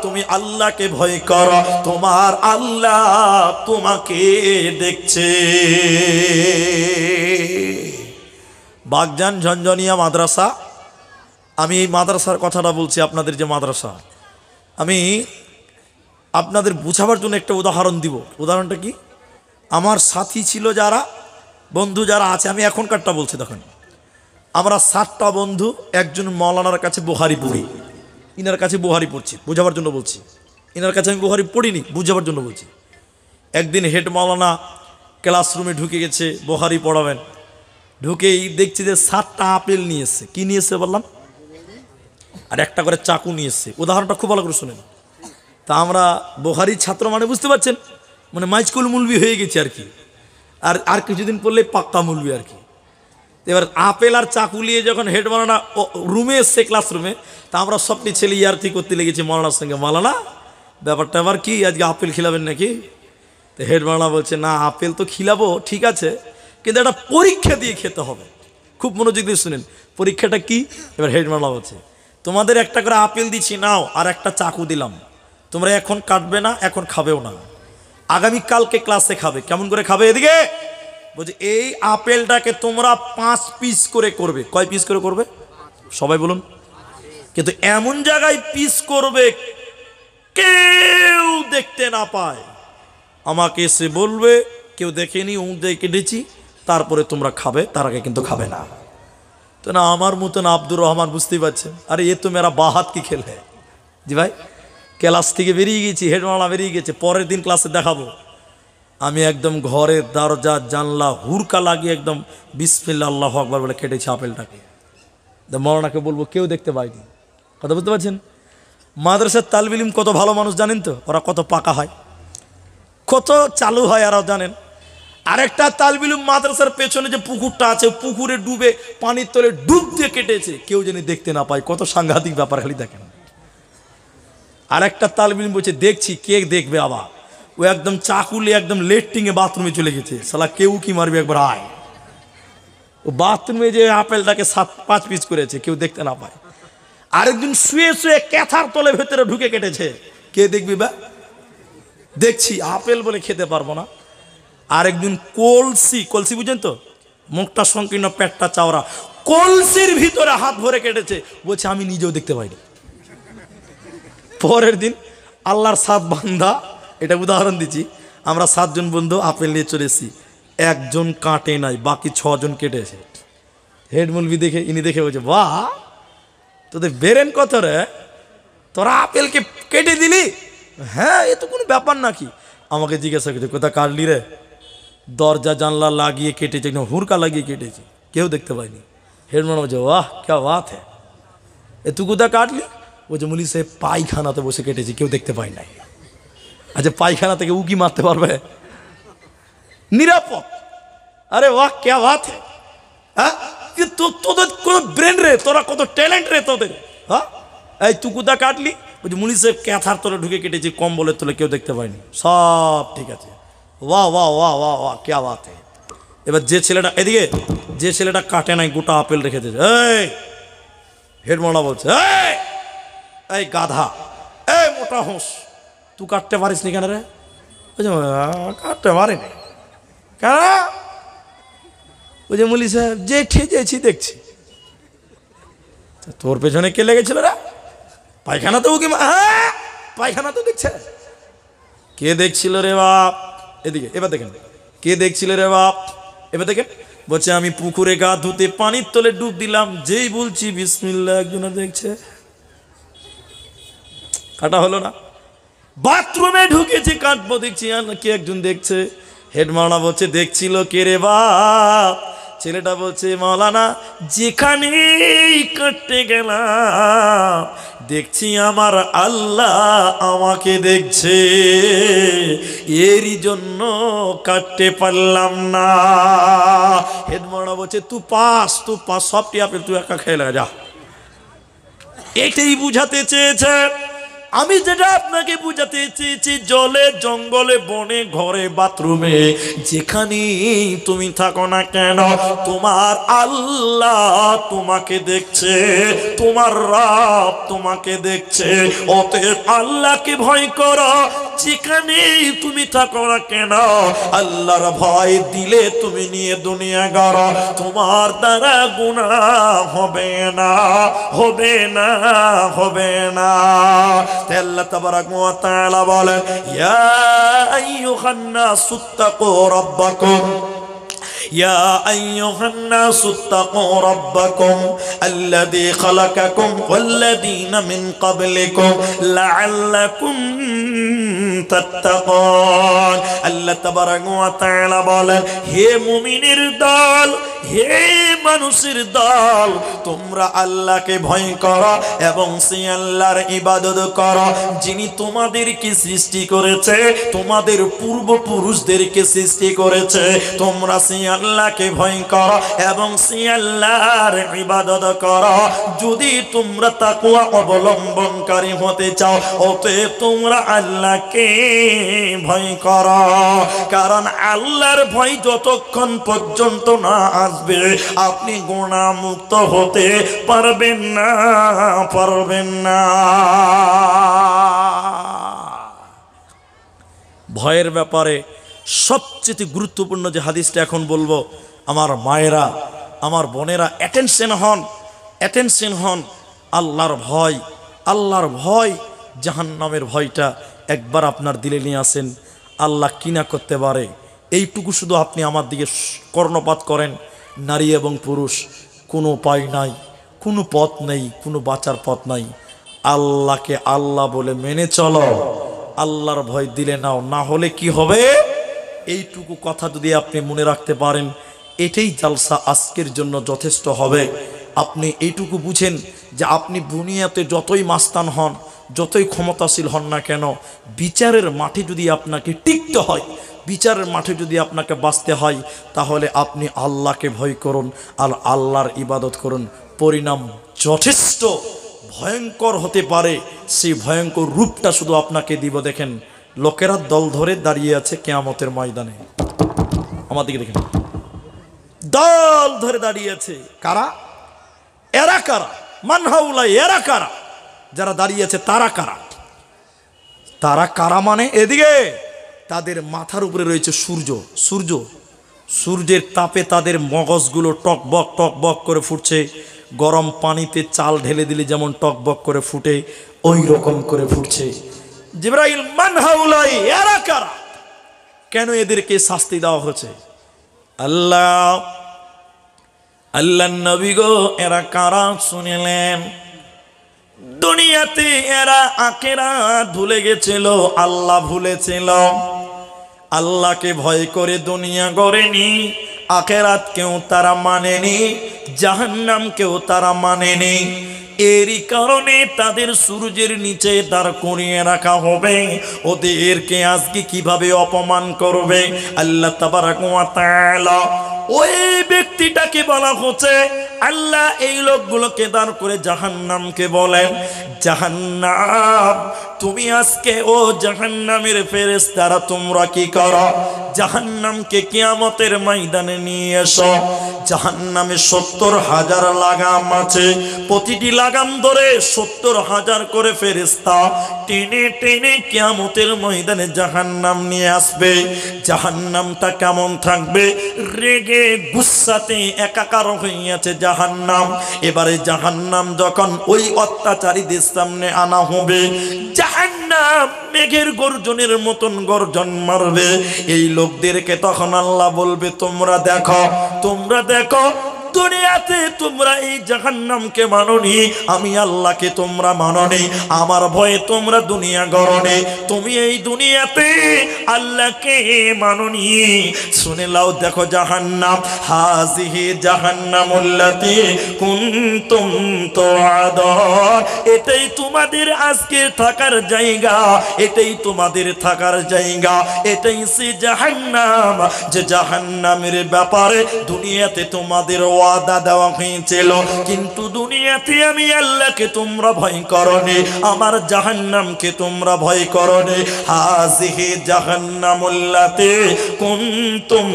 তুমি আল্লাহকে ভয় করো, তোমার আল্লাহ তোমাকে দেখছে। বাগজান ঝনঝনিয়া মাদ্রাসা, আমি এই মাদ্রাসার কথাটা বলছি, আপনাদের যে মাদ্রাসা, আমি আপনাদের বোঝাবার জন্য একটা উদাহরণ দিব। উদাহরণটা কি? আমার সাথী ছিল যারা, বন্ধু যারা আছে, আমি এখনকারটা বলছি। দেখেন, আমরা 7টা বন্ধু একজন মৌলানার কাছে বুখারী পড়ি, ইনার কাছে বুখারী পড়ছি, বোঝাবার জন্য বলছি। ইনার কাছে আমি বুখারী পড়িনি, বুঝাবার জন্য বলছি। একদিন হেড মৌলানা ক্লাসরুমে ঢুকে গেছে, বুখারী পড়াবেন। ঢুকেই দেখছি যে 7টা আপেল নিয়ে এসছে। কী নিয়ে এসছে বললাম? আর একটা করে চাকু নিয়ে এসছে। উদাহরণটা খুব ভালো করে শোনেন। তা আমরা বুখারীর ছাত্র মানে বুঝতে পারছেন, মানে মাইজকুল মুলবি হয়ে গেছে আর কি, আর কিছুদিন পড়লে পাক্কা মুলবি আর কি। এবার আপেল আর চাকু নিয়ে যখন হেড মৌলানা রুমে এসছে, ক্লাসরুমে, তা আমরা সবটি ছেলে ইয়ার্থি করতে লেগেছি মৌলানার সঙ্গে, মৌলানা ব্যাপারটা আবার কি, আজকে আপেল খিলাবেন নাকি? তো হেড মৌলানা বলছে, না আপেল তো খিলাবো ঠিক আছে, কিন্তু একটা পরীক্ষা দিয়ে খেতে হবে। খুব মনোযোগ দিয়ে শুনেন, পরীক্ষাটা কি? এবার হেড মৌলানা বলছে, তোমাদের একটা করে আপেল দিচ্ছি, নাও, আর একটা চাকু দিলাম, তোমরা এখন কাটবে না, এখন খাবেও না, আগামীকালকে ক্লাসে খাবে। কেমন করে খাবে? এদিকে বলছে, এই আপেলটাকে তোমরা 5 পিস করে করবে। কয় পিস করে করবে সবাই বলুন? কিন্তু এমন জায়গায় পিস করবে কেউ দেখতে না পায়। আমাকে এসে বলবে কেউ দেখেনি, দিয়ে কেটেছি, তারপরে তোমরা খাবে, তার আগে কিন্তু খাবে না। তো না, আমার মতন আব্দুর রহমান বুঝতেই পারছেন, আরে এ তো মেরা বাহাত কি খেল হ্যাঁ। জি ভাই, ক্লাস থেকে বেরিয়ে গেছি, হেডমালা বেরিয়ে গেছে, পরের দিন ক্লাসে দেখাবো। আমি একদম ঘরের দরজা জানলা হুরকা লাগিয়ে একদম বিসমিল্লাহ আল্লাহু আকবার বলে কেটেছি আপেলটাকে। মৌলানাকে বলবো, কেউ দেখতে পায়নি। কথা বুঝতে পারছেন? মাদ্রাসার তালিব ইলম কত ভালো মানুষ জানেন তো, ওরা কত পাকা হয়, কত চালু হয়, আরও জানেন। আরেকটা তালিব ইলম মাদ্রাসার পেছনে যে পুকুরটা আছে, পুকুরে ডুবে পানির তলে ডুব দিয়ে কেটেছে, কেউ যেন দেখতে না পায়। কত সাংঘাতিক ব্যাপার, খালি দেখেন। আরেকটা তালিব ইলম বলছে, দেখছি, কে দেখবে? আবার ও একদম চাকুলে একদম লেট্রিনে বাথরুমে চলে গেছে, শালা কেউ কি মারবে, একবার আয়। ও বাথরুমে যে আপেলটাকে 5 পিস করেছে, কেউ দেখতে না পায়। আরেকজন শুয়ে শুয়ে ক্যাথার তলে ভেতরে ঢুকে কেটেছে, কে দেখবি? বা দেখছি, আপেল বলে খেতে পারবো না। আরেকজন কলসি বুঝেন তো, মুখটা সংকীর্ণ, পেটটা চাওড়া, কলসির ভিতরে হাত ভরে কেটেছে, বলছে আমি নিজেও দেখতে পাইনি। পরের দিন আল্লাহর 7 বান্দা, এটা উদাহরণ দিচ্ছি, আমরা 7 জন বন্ধু আপেল নিয়ে চলে এসেছি, একজন কাটে নাই, বাকি 6 জন কেটেছে। হেড মুলবি দেখে, ইনি দেখে বলছে, বাহ, তোদের বেরেন কত রে, তোরা আপেলকে কেটে দিলি? হ্যাঁ, এ তো কোনো ব্যাপার নাকি। আমাকে জিজ্ঞাসা করছে, কোথা কাটলি রে? দরজা জানলা লাগিয়ে কেটেছে, একদম হুরকা লাগিয়ে কেটেছে, কেউ দেখতে পায়নি। হেডম্যান বলছে, বাহ ক্যা বাত হ্যাঁ, এ তুই কোথা কাটলি? বলছে, মুলি সে পায়খানাতে বসে কেটেছি, কেউ দেখতে পায় নাই। আচ্ছা, পায়খানা থেকে উকি মারতে পারবে? নিরাপদ। আরে বাহ ক্যা বাত হ্যাঁ, তোদের কত ব্রেন রে, তোরা কত ট্যালেন্ট রে তোদের। হ্যাঁ, এই তুই কোথা কাটলি? বলছে, মুলি সাহেব ক্যাথার তলে ঢুকে কেটেছি, কম্বলের তলে, কেউ দেখতে পায়নি, সব ঠিক আছে। বাহ বাহ বাহ বাহ বাহ ক্যা বাত হ্যাঁ। এবার যে ছেলেটা, এদিকে যে ছেলেটা কাটে নাই, গোটা আপেল রেখে দিয়েছে, এই হেডমালা বলছে, এই গাধা, এই মোটা হোস, তুই কাটতে পারিস নি কেন রে? বলছে, কাটতে পারিনি কেন? ওই যে মৌলী সাহেব যে ঠেজেছি দেখছি। তোর পেছনে কে লেগেছিল রা? পায়খানা তো উকি, হ্যাঁ পায়খানা তো দেখছে। কে দেখছিল রে বাপ? এদিকে এবার দেখেন, কে দেখছিল রে বাপ? এবার দেখেন, বলছে আমি পুকুরে গা ধুতে পানির তলে ডুব দিলাম, যেই বলছি বিসমিল্লাহ একজনে দেখছে। কাটা হলো না? বাথরুমে ঢুকেছি কাটবো, দেখছি কে একজন দেখছে। হেড মাওলানা বলছে দেখছিল কে রে বাপ? ছেলেটা বলছে মাওলানা যেখানেই কাটতে গেলাম দেখছি আমার আল্লাহ আমাকে দেখছে, এরই জন্য কাটতে পারলাম না। হেড মাওলানা বলছে তুই পাস সবটি আপেল তুই একা খেয়ে লাগা যা। এটাই বুঝাতে চেয়েছে। আমি যেটা আপনাকে বুঝাতে চেয়েছি, জলে জঙ্গলে বনে ঘরে বাথরুমে যেখানেই তুমি থাকো না কেন তোমার আল্লাহ তোমাকে দেখছে, তোমার রব তোমাকে দেখছে। অতএব আল্লাহকে ভয় করো যেখানেই তুমি থাকো না কেন। আল্লাহর ভয় দিলে তুমি নিয়ে দুনিয়া গড়ো, তোমার দ্বারা গুনাহ হবে না, হবে না, হবে না। আল্লাহ তাবারাক ওয়া তাআলা বলেন ইয়া আইয়ুহান নাসু তাকু রাব্বাকুম يا أيها الناس اتقوا ربكم الذي خلقكم والذين من قبلكم لعلكم تتقون। আল্লাহ তাবারাক ওয়া তাআলা বলেন হে মুমিনের দল, হে মানুষের দল, তোমরা আল্লাহকে ভয় করো এবং সেই আল্লাহর ইবাদত করো যিনি তোমাদেরকে সৃষ্টি করেছে, তোমাদের পূর্বপুরুষদেরকে সৃষ্টি করেছে। তোমরা সেই আল্লাহকে ভয় করো এবং সেই আল্লাহর ইবাদত করো যদি তোমরা তাকওয়া অবলম্বনকারী হতে চাও। অতএব তোমরা আল্লাহকে ভয় করো, কারণ আল্লাহর ভয় যতক্ষণ পর্যন্ত না আসবে আপনি গুনাহ মুক্ত হতে পারবেন না, পারবেন না। ভয়ের ব্যাপারে সবচেয়ে গুরুত্বপূর্ণ যে হাদিসটা এখন বলবো, আমার মায়েরা আমার বোনেরা অ্যাটেনশন হন, অ্যাটেনশন হন। আল্লাহর ভয়, আল্লাহর ভয়, জাহান্নামের ভয়টা একবার আপনার দিলে নিয়ে আসেন। আল্লাহ কিনা করতে পারে এইটুকু শুধু আপনি আমার দিকে কর্ণপাত করেন। নারী এবং পুরুষ কোনো উপায় নাই, কোনো পথ নেই, কোনো বাঁচার পথ নাই। আল্লাহকে আল্লাহ বলে মেনে চলো, আল্লাহর ভয় দিলে নাও, না হলে কি হবে এইটুকু কথা যদি আপনি মনে রাখতে পারেন এটাই জালসা আজকের জন্য যথেষ্ট হবে। আপনি এইটুকু বুঝেন যে আপনি দুনিয়াতে যতই মাস্তান হন, যতই ক্ষমতাশীল হন না কেন, বিচারের মাঠে যদি আপনাকে টিকতে হয়, বিচারের মাঠে যদি আপনাকে বাঁচতে হয়, তাহলে আপনি আল্লাহকে ভয় করুন আর আল্লাহর ইবাদত করুন। পরিণাম যথেষ্ট ভয়ঙ্কর হতে পারে, সেই ভয়ঙ্কর রূপটা শুধু আপনাকে দিব। দেখেন লোকেরা দল ধরে দাঁড়িয়ে আছে কিয়ামতের ময়দানে, আমার দিকে দেখেন, দল ধরে দাঁড়িয়ে আছে। কারা? এরা কারা? মানহাউলাই, এরা কারা? যারা দাঁড়িয়ে আছে তারা কারা? তারা কারা মানে এদিকে তাদের মাথার উপরে রয়েছে সূর্য। সূর্য, সূর্যের তাপে তাদের মগজগুলো টকবক টকবক করে ফুটছে। গরম পানিতে চাল ঢেলে দিলে যেমন টকবক করে ফুটে, ওই রকম করে ফুটছে। জিবরাইল মানহাউলাই, এরা কারা? কেন এদেরকে শাস্তি দেওয়া হচ্ছে? আল্লাহ নবী গো, এরা কারা শুনিলেন? দুনিয়াতে এরা আখিরাত ভুলে গেছিল, আল্লাহ ভুলেছিল। আল্লাহকে ভয় করে দুনিয়া গড়েনি, আখিরাত কেউ তারা মানেনি, জাহান্নাম কেউ তারা মানেনি। এরই কারণে তাদের সূর্যের নিচে দাঁড় করিয়ে রাখা হবে। ওদেরকে আজকে কিভাবে অপমান করবে আল্লাহ তাবারাক ওয়া তাআলা। ওই ব্যক্তিটাকে বলা হচ্ছে, আল্লাহ এই লোকগুলোকে দাঁড় করে জাহান্নামকে বলেন, জাহান্নাম তুমি আজকে, ও জাহান্নামের ফেরেশতারা তোমরা কি করো? জাহান্নামকে কিয়ামতের ময়দানে নিয়ে এসো। জাহান্নামে 70,000 লাগাম আছে, প্রতিটি লাগাম ধরে 70,000 করে ফেরেশতা টেনে টেনে কিয়ামতের ময়দানে জাহান্নাম নিয়ে আসবে। জাহান্নামটা কেমন থাকবে? রেগে গুসাতে একাকার হইয়াছে জাহান্নাম। এবারে জাহান্নাম যখন ওই অত্যাচারীদের সামনে আনা হবে, জাহান্নাম মেঘের গর্জনের মতন গর্জন মারবে। এই লোকদেরকে তখন আল্লাহ বলবে, তোমরা দেখো, তোমরা দেখো, দুনিয়াতে তোমরা এই জাহান্নামকে মানোনি, আমি আল্লাহকে তোমরা মানোনি, আমার ভয়ে তোমরা দুনিয়া গড়নি, তুমি এই দুনিয়াতে আল্লাহকে মানোনি। শুনে লাও, দেখো জাহান্নাম, হাজিহি জাহান্নামুল্লাতী কুনতুম তুআদুন, এটাই তোমাদের আজকে থাকার জায়গা, এটাই তোমাদের থাকার জায়গা, এটাই সে জাহান্নাম যে জাহান্নামের ব্যাপারে দুনিয়াতে তোমাদের ওয়াদা দেওয়া হয়েছিল, কিন্তু দুনিয়াতে আমি আল্লাহকে তোমরা ভয় করনি, আমার জাহান্নামকে তোমরা ভয় করনি। হাজিহি জাহান্নামুল্লাতী কুনতুম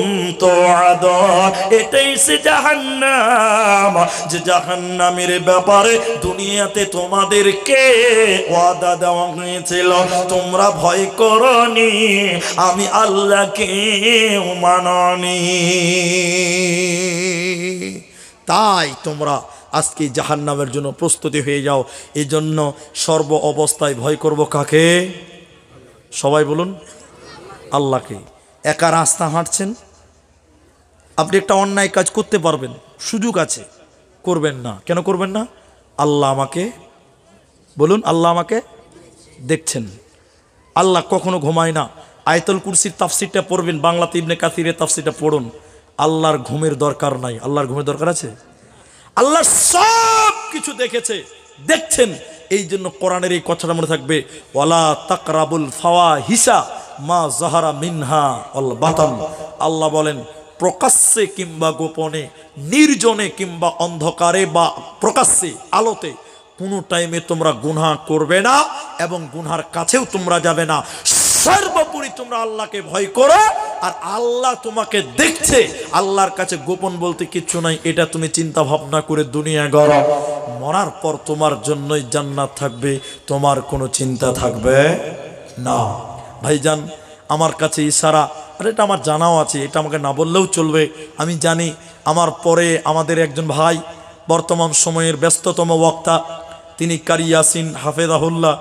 তুআদুন, এটাই সে জাহান্নাম যে জাহান্নামের ব্যাপারে দুনিয়াতে তোমাদেরকে ওয়াদা দেওয়া হয়েছিল, তোমরা ভয় করনি, আমি আল্লাহকে মাননি। তাই তোমরা আজকে জাহান্নামের জন্য প্রস্তুতি হয়ে যাও। এই জন্য সর্ব অবস্থায় ভয় করব কাকে? সবাই বলুন, আল্লাহকে। একা রাস্তা হাঁটছেন, আপনি একটা অন্যায় কাজ করতে পারবেন, সুযোগ আছে, করবেন না। কেন করবেন না? আল্লাহ আমাকে, বলুন, আল্লাহ আমাকে দেখছেন। আল্লাহ কখনো ঘুমায় না। আয়াতুল কুরসির তাফসিরটা পড়বেন, বাংলাতে ইবনে কাসিরের তাফসিরটা পড়ুন। আল্লাহর ঘুমের দরকার নাই। আল্লাহর ঘুমের দরকার আছে? আল্লাহ সব কিছু দেখেছে, দেখছেন। এই জন্য কোরআনের এই কথাটা মনে থাকবে, ওয়ালা তাকরাবুল ফাওয়াহিশা মা যাহারা মিনহা ওয়াল বাতান। আল্লাহ বলেন, প্রকাশ্যে কিংবা গোপনে, নির্জনে কিংবা অন্ধকারে বা প্রকাশ্যে আলোতে কোনো টাইমে তোমরা গুনাহ করবে না এবং গুনহার কাছেও তোমরা যাবে না। সর্বোপরি তোমরা আল্লাহকে ভয় করো, আর আল্লাহ তোমাকে দেখছে। আল্লাহর কাছে গোপন বলতে কিচ্ছু নাই, এটা তুমি চিন্তা ভাবনা করে দুনিয়া গড়ো। মরার পর তোমার জন্যই জান্নাত থাকবে, তোমার কোনো চিন্তা থাকবে না। ভাইজান, আমার কাছে ইশারা, আর এটা আমার জানাও আছে, এটা আমাকে না বললেও চলবে। আমি জানি আমার পরে আমাদের একজন ভাই, বর্তমান সময়ের ব্যস্ততম বক্তা, তিনি কারি ইয়াসিন হাফেজাহুল্লাহ,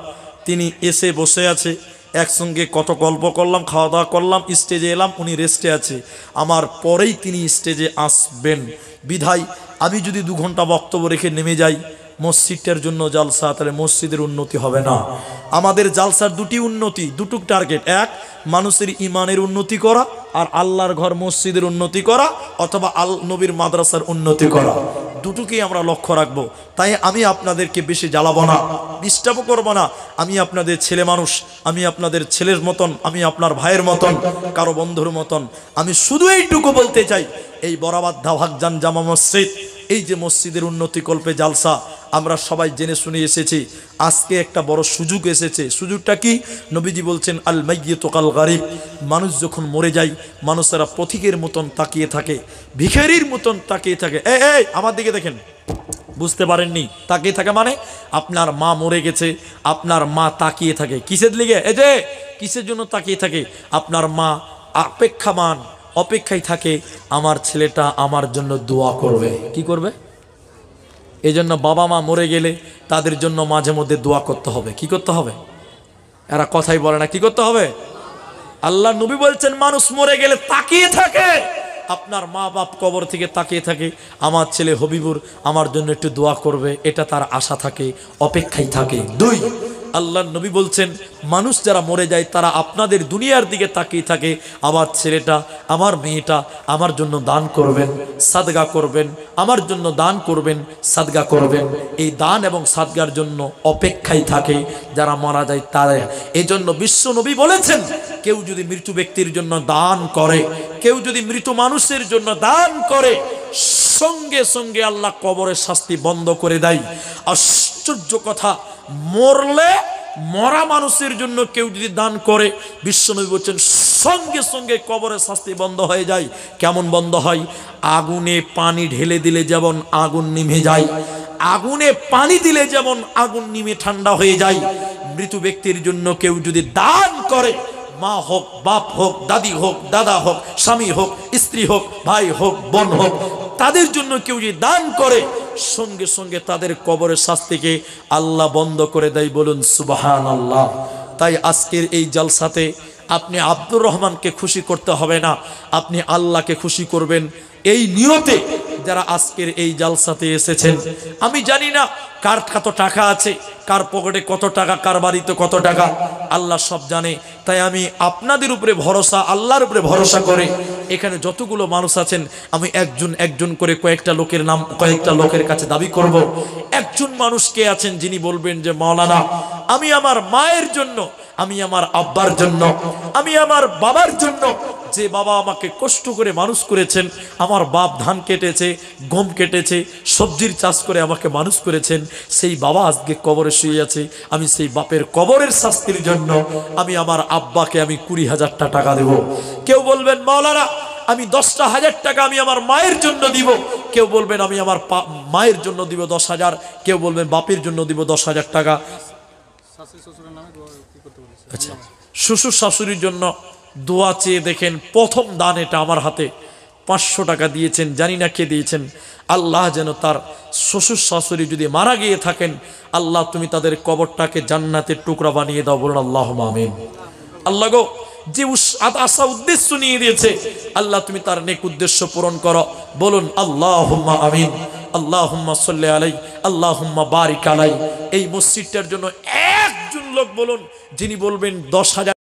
তিনি এসে বসে আছে। একসঙ্গে কত গল্প করলাম, খাওয়া দাওয়া করলাম, স্টেজে এলাম, উনি রেস্টে আছে। আমার পরেই তিনি স্টেজে আসবেন। বিধায় আমি যদি 2 ঘন্টা বক্তব্য রেখে নেমে যাই মসজিদটার জন্য জালসা, তাহলে মসজিদের উন্নতি হবে না। আমাদের জালসার 2টি উন্নতি, 2টো টার্গেট। এক, মানুষের ইমানের উন্নতি করা, আর আল্লাহর ঘর মসজিদের উন্নতি করা, অথবা নবীর মাদ্রাসার উন্নতি করা। 2টোকেই আমরা লক্ষ্য রাখবো। তাই আমি আপনাদেরকে বেশি জ্বালাবো না, ডিস্টার্বও করবো না। আমি আপনাদের ছেলে মানুষ, আমি আপনাদের ছেলের মতন, আমি আপনার ভাইয়ের মতন, কারো বন্ধুর মতন। আমি শুধু এইটুকু বলতে চাই, এই বরাবাদ্ধা ভাগজান জামা মসজিদ, এই যে মসজিদের উন্নতি কল্পে জালসা, আমরা সবাই জেনে শুনে এসেছি। আজকে একটা বড় সুযোগ এসেছে। সুযোগটা কি? নবীজি বলছেন, আল মাইয়িতু কাল গারিব, মানুষ যখন মরে যায় মানুষেরা পথিকের মতন তাকিয়ে থাকে, ভিখারির মতন তাকিয়ে থাকে। এই আমার দিকে দেখেন, বুঝতে পারেননি? তাকিয়ে থাকে মানে আপনার মা মরে গেছে, আপনার মা তাকিয়ে থাকে কিসের লিগে? এই যে কিসের জন্য তাকিয়ে থাকে? আপনার মা অপেক্ষায় থাকে, আমার ছেলেটা আমার জন্য দোয়া করবে। কি করবে? এই জন্য বাবা মা মরে গেলে তাদের জন্য মাঝে মধ্যে দোয়া করতে হবে। কি করতে হবে? এরা কথাই বলে না, কি করতে হবে? আল্লাহ নবী বলছেন, মানুষ মরে গেলে তাকিয়ে থাকে, আপনার মা বাপ কবর থেকে তাকিয়ে থাকে, আমার ছেলে হবিবুর আমার জন্য একটু দোয়া করবে, এটা তার আশা থাকে, অপেক্ষায় থাকে। 2, আল্লাহ নবী বলছেন, মানুষ যারা মরে যায় তারা আপনাদের দুনিয়ার দিকে তাকিয়ে থাকে, আমার ছেলেটা, আমার মেয়েটা আমার জন্য দান করবেন, সাদগা করবেন, আমার জন্য দান করবেন, সাদগা করবেন। এই দান এবং সাদগার জন্য অপেক্ষায় থাকে যারা মারা যায় তারা। এই জন্য বিশ্ব নবী বলেছেন, কেউ যদি মৃত ব্যক্তির জন্য দান করে, কেউ যদি মৃত মানুষের জন্য দান করে, সঙ্গে সঙ্গে আল্লাহ কবরের শাস্তি বন্ধ করে দেয়। আশ্চর্য কথা, মরা মানুষের জন্য কেউ যদি দান করে, বিশ্বনবী বলছেন সঙ্গে সঙ্গে কবরের শাস্তি বন্ধ হয়ে যায়। কেমন বন্ধ হয়? আগুনে পানি ঢেলে দিলে যেমন আগুন নিভে যায়, আগুনে পানি দিলে যেমন আগুন নিমে ঠান্ডা হয়ে যায়, মৃত ব্যক্তির জন্য কেউ যদি দান করে, মা হোক, বাপ হোক, দাদি হোক, দাদা হোক, স্বামী হোক, স্ত্রী হোক, ভাই হোক, বোন হোক, তাদের জন্য কেউ যদি দান করে সঙ্গে সঙ্গে তাদের কবরের শাস্তিকে আল্লাহ বন্ধ করে দেয়। বলুন সুবহানাল্লাহ। তাই আজকের এই জালসাতে আপনি আব্দুর রহমানকে খুশি করতে হবে না, আপনি আল্লাহকে খুশি করবেন এই নিয়তে যারা আজকের এই জালসাতে এসেছেন। আমি জানি না কার কত টাকা আছে, কার পকেটে কত টাকা, কার বাড়িতে কত টাকা, আল্লাহ সব জানে। তাই আমি আপনাদের উপরে ভরসা, আল্লাহর উপরে ভরসা করে এখানে যতগুলো মানুষ আছেন আমি একজন একজন করে কয়েকটা লোকের নাম কয়েকটা লোকের কাছে দাবি করব। একজন মানুষ কে আছেন যিনি বলবেন যে মাওলানা আমি আমার মায়ের জন্য, আমি আমার আব্বার জন্য, আমি আমার বাবার জন্য, যে বাবা আমাকে কষ্ট করে মানুষ করেছেন, আমার বাপ ধান কেটেছে, গম কেটেছে, সবজির চাষ করে আমাকে মানুষ করেছেন, সেই বাবা আজকে কবরে শুয়ে আছে, আমি সেই বাপের কবরের শাস্তির জন্য আমি আমার আব্বাকে আমি 20,000 টাকা দেব। কেউ বলবেন মাওলানা আমি 10,000 টাকা আমি আমার মায়ের জন্য দিব, কেউ বলবেন আমি আমার মায়ের জন্য দিব 10,000, কেউ বলবেন বাপের জন্য দিব 10,000 টাকা। আচ্ছা, শ্বশুর শাশুড়ির জন্য দোয়া চেয়ে দেখেন প্রথম দান এটা আমার হাতে 500 টাকা দিয়েছেন, জানি না কে দিয়েছেন। আল্লাহ যেন তার শ্বশুর শাশুড়ি যদি মারা গিয়ে থাকেন, আল্লাহ তুমি তাদের কবরটাকে জান্নাতের টুকরা বানিয়ে দাও। বলুন আল্লাহুম্মা আমিন। আল্লাহ গো যে আশা উদ্দেশ্য নিয়ে দিয়েছে আল্লাহ তুমি তার নেক উদ্দেশ্য পূরণ করো। বলুন আল্লাহুম্মা আমিন। আল্লাহুম্মা সাল্লি আলাইহি আল্লাহুম্মা বারিক আলাইহি। এই মসজিদটার জন্য একজন লোক বলুন যিনি বলবেন 10,000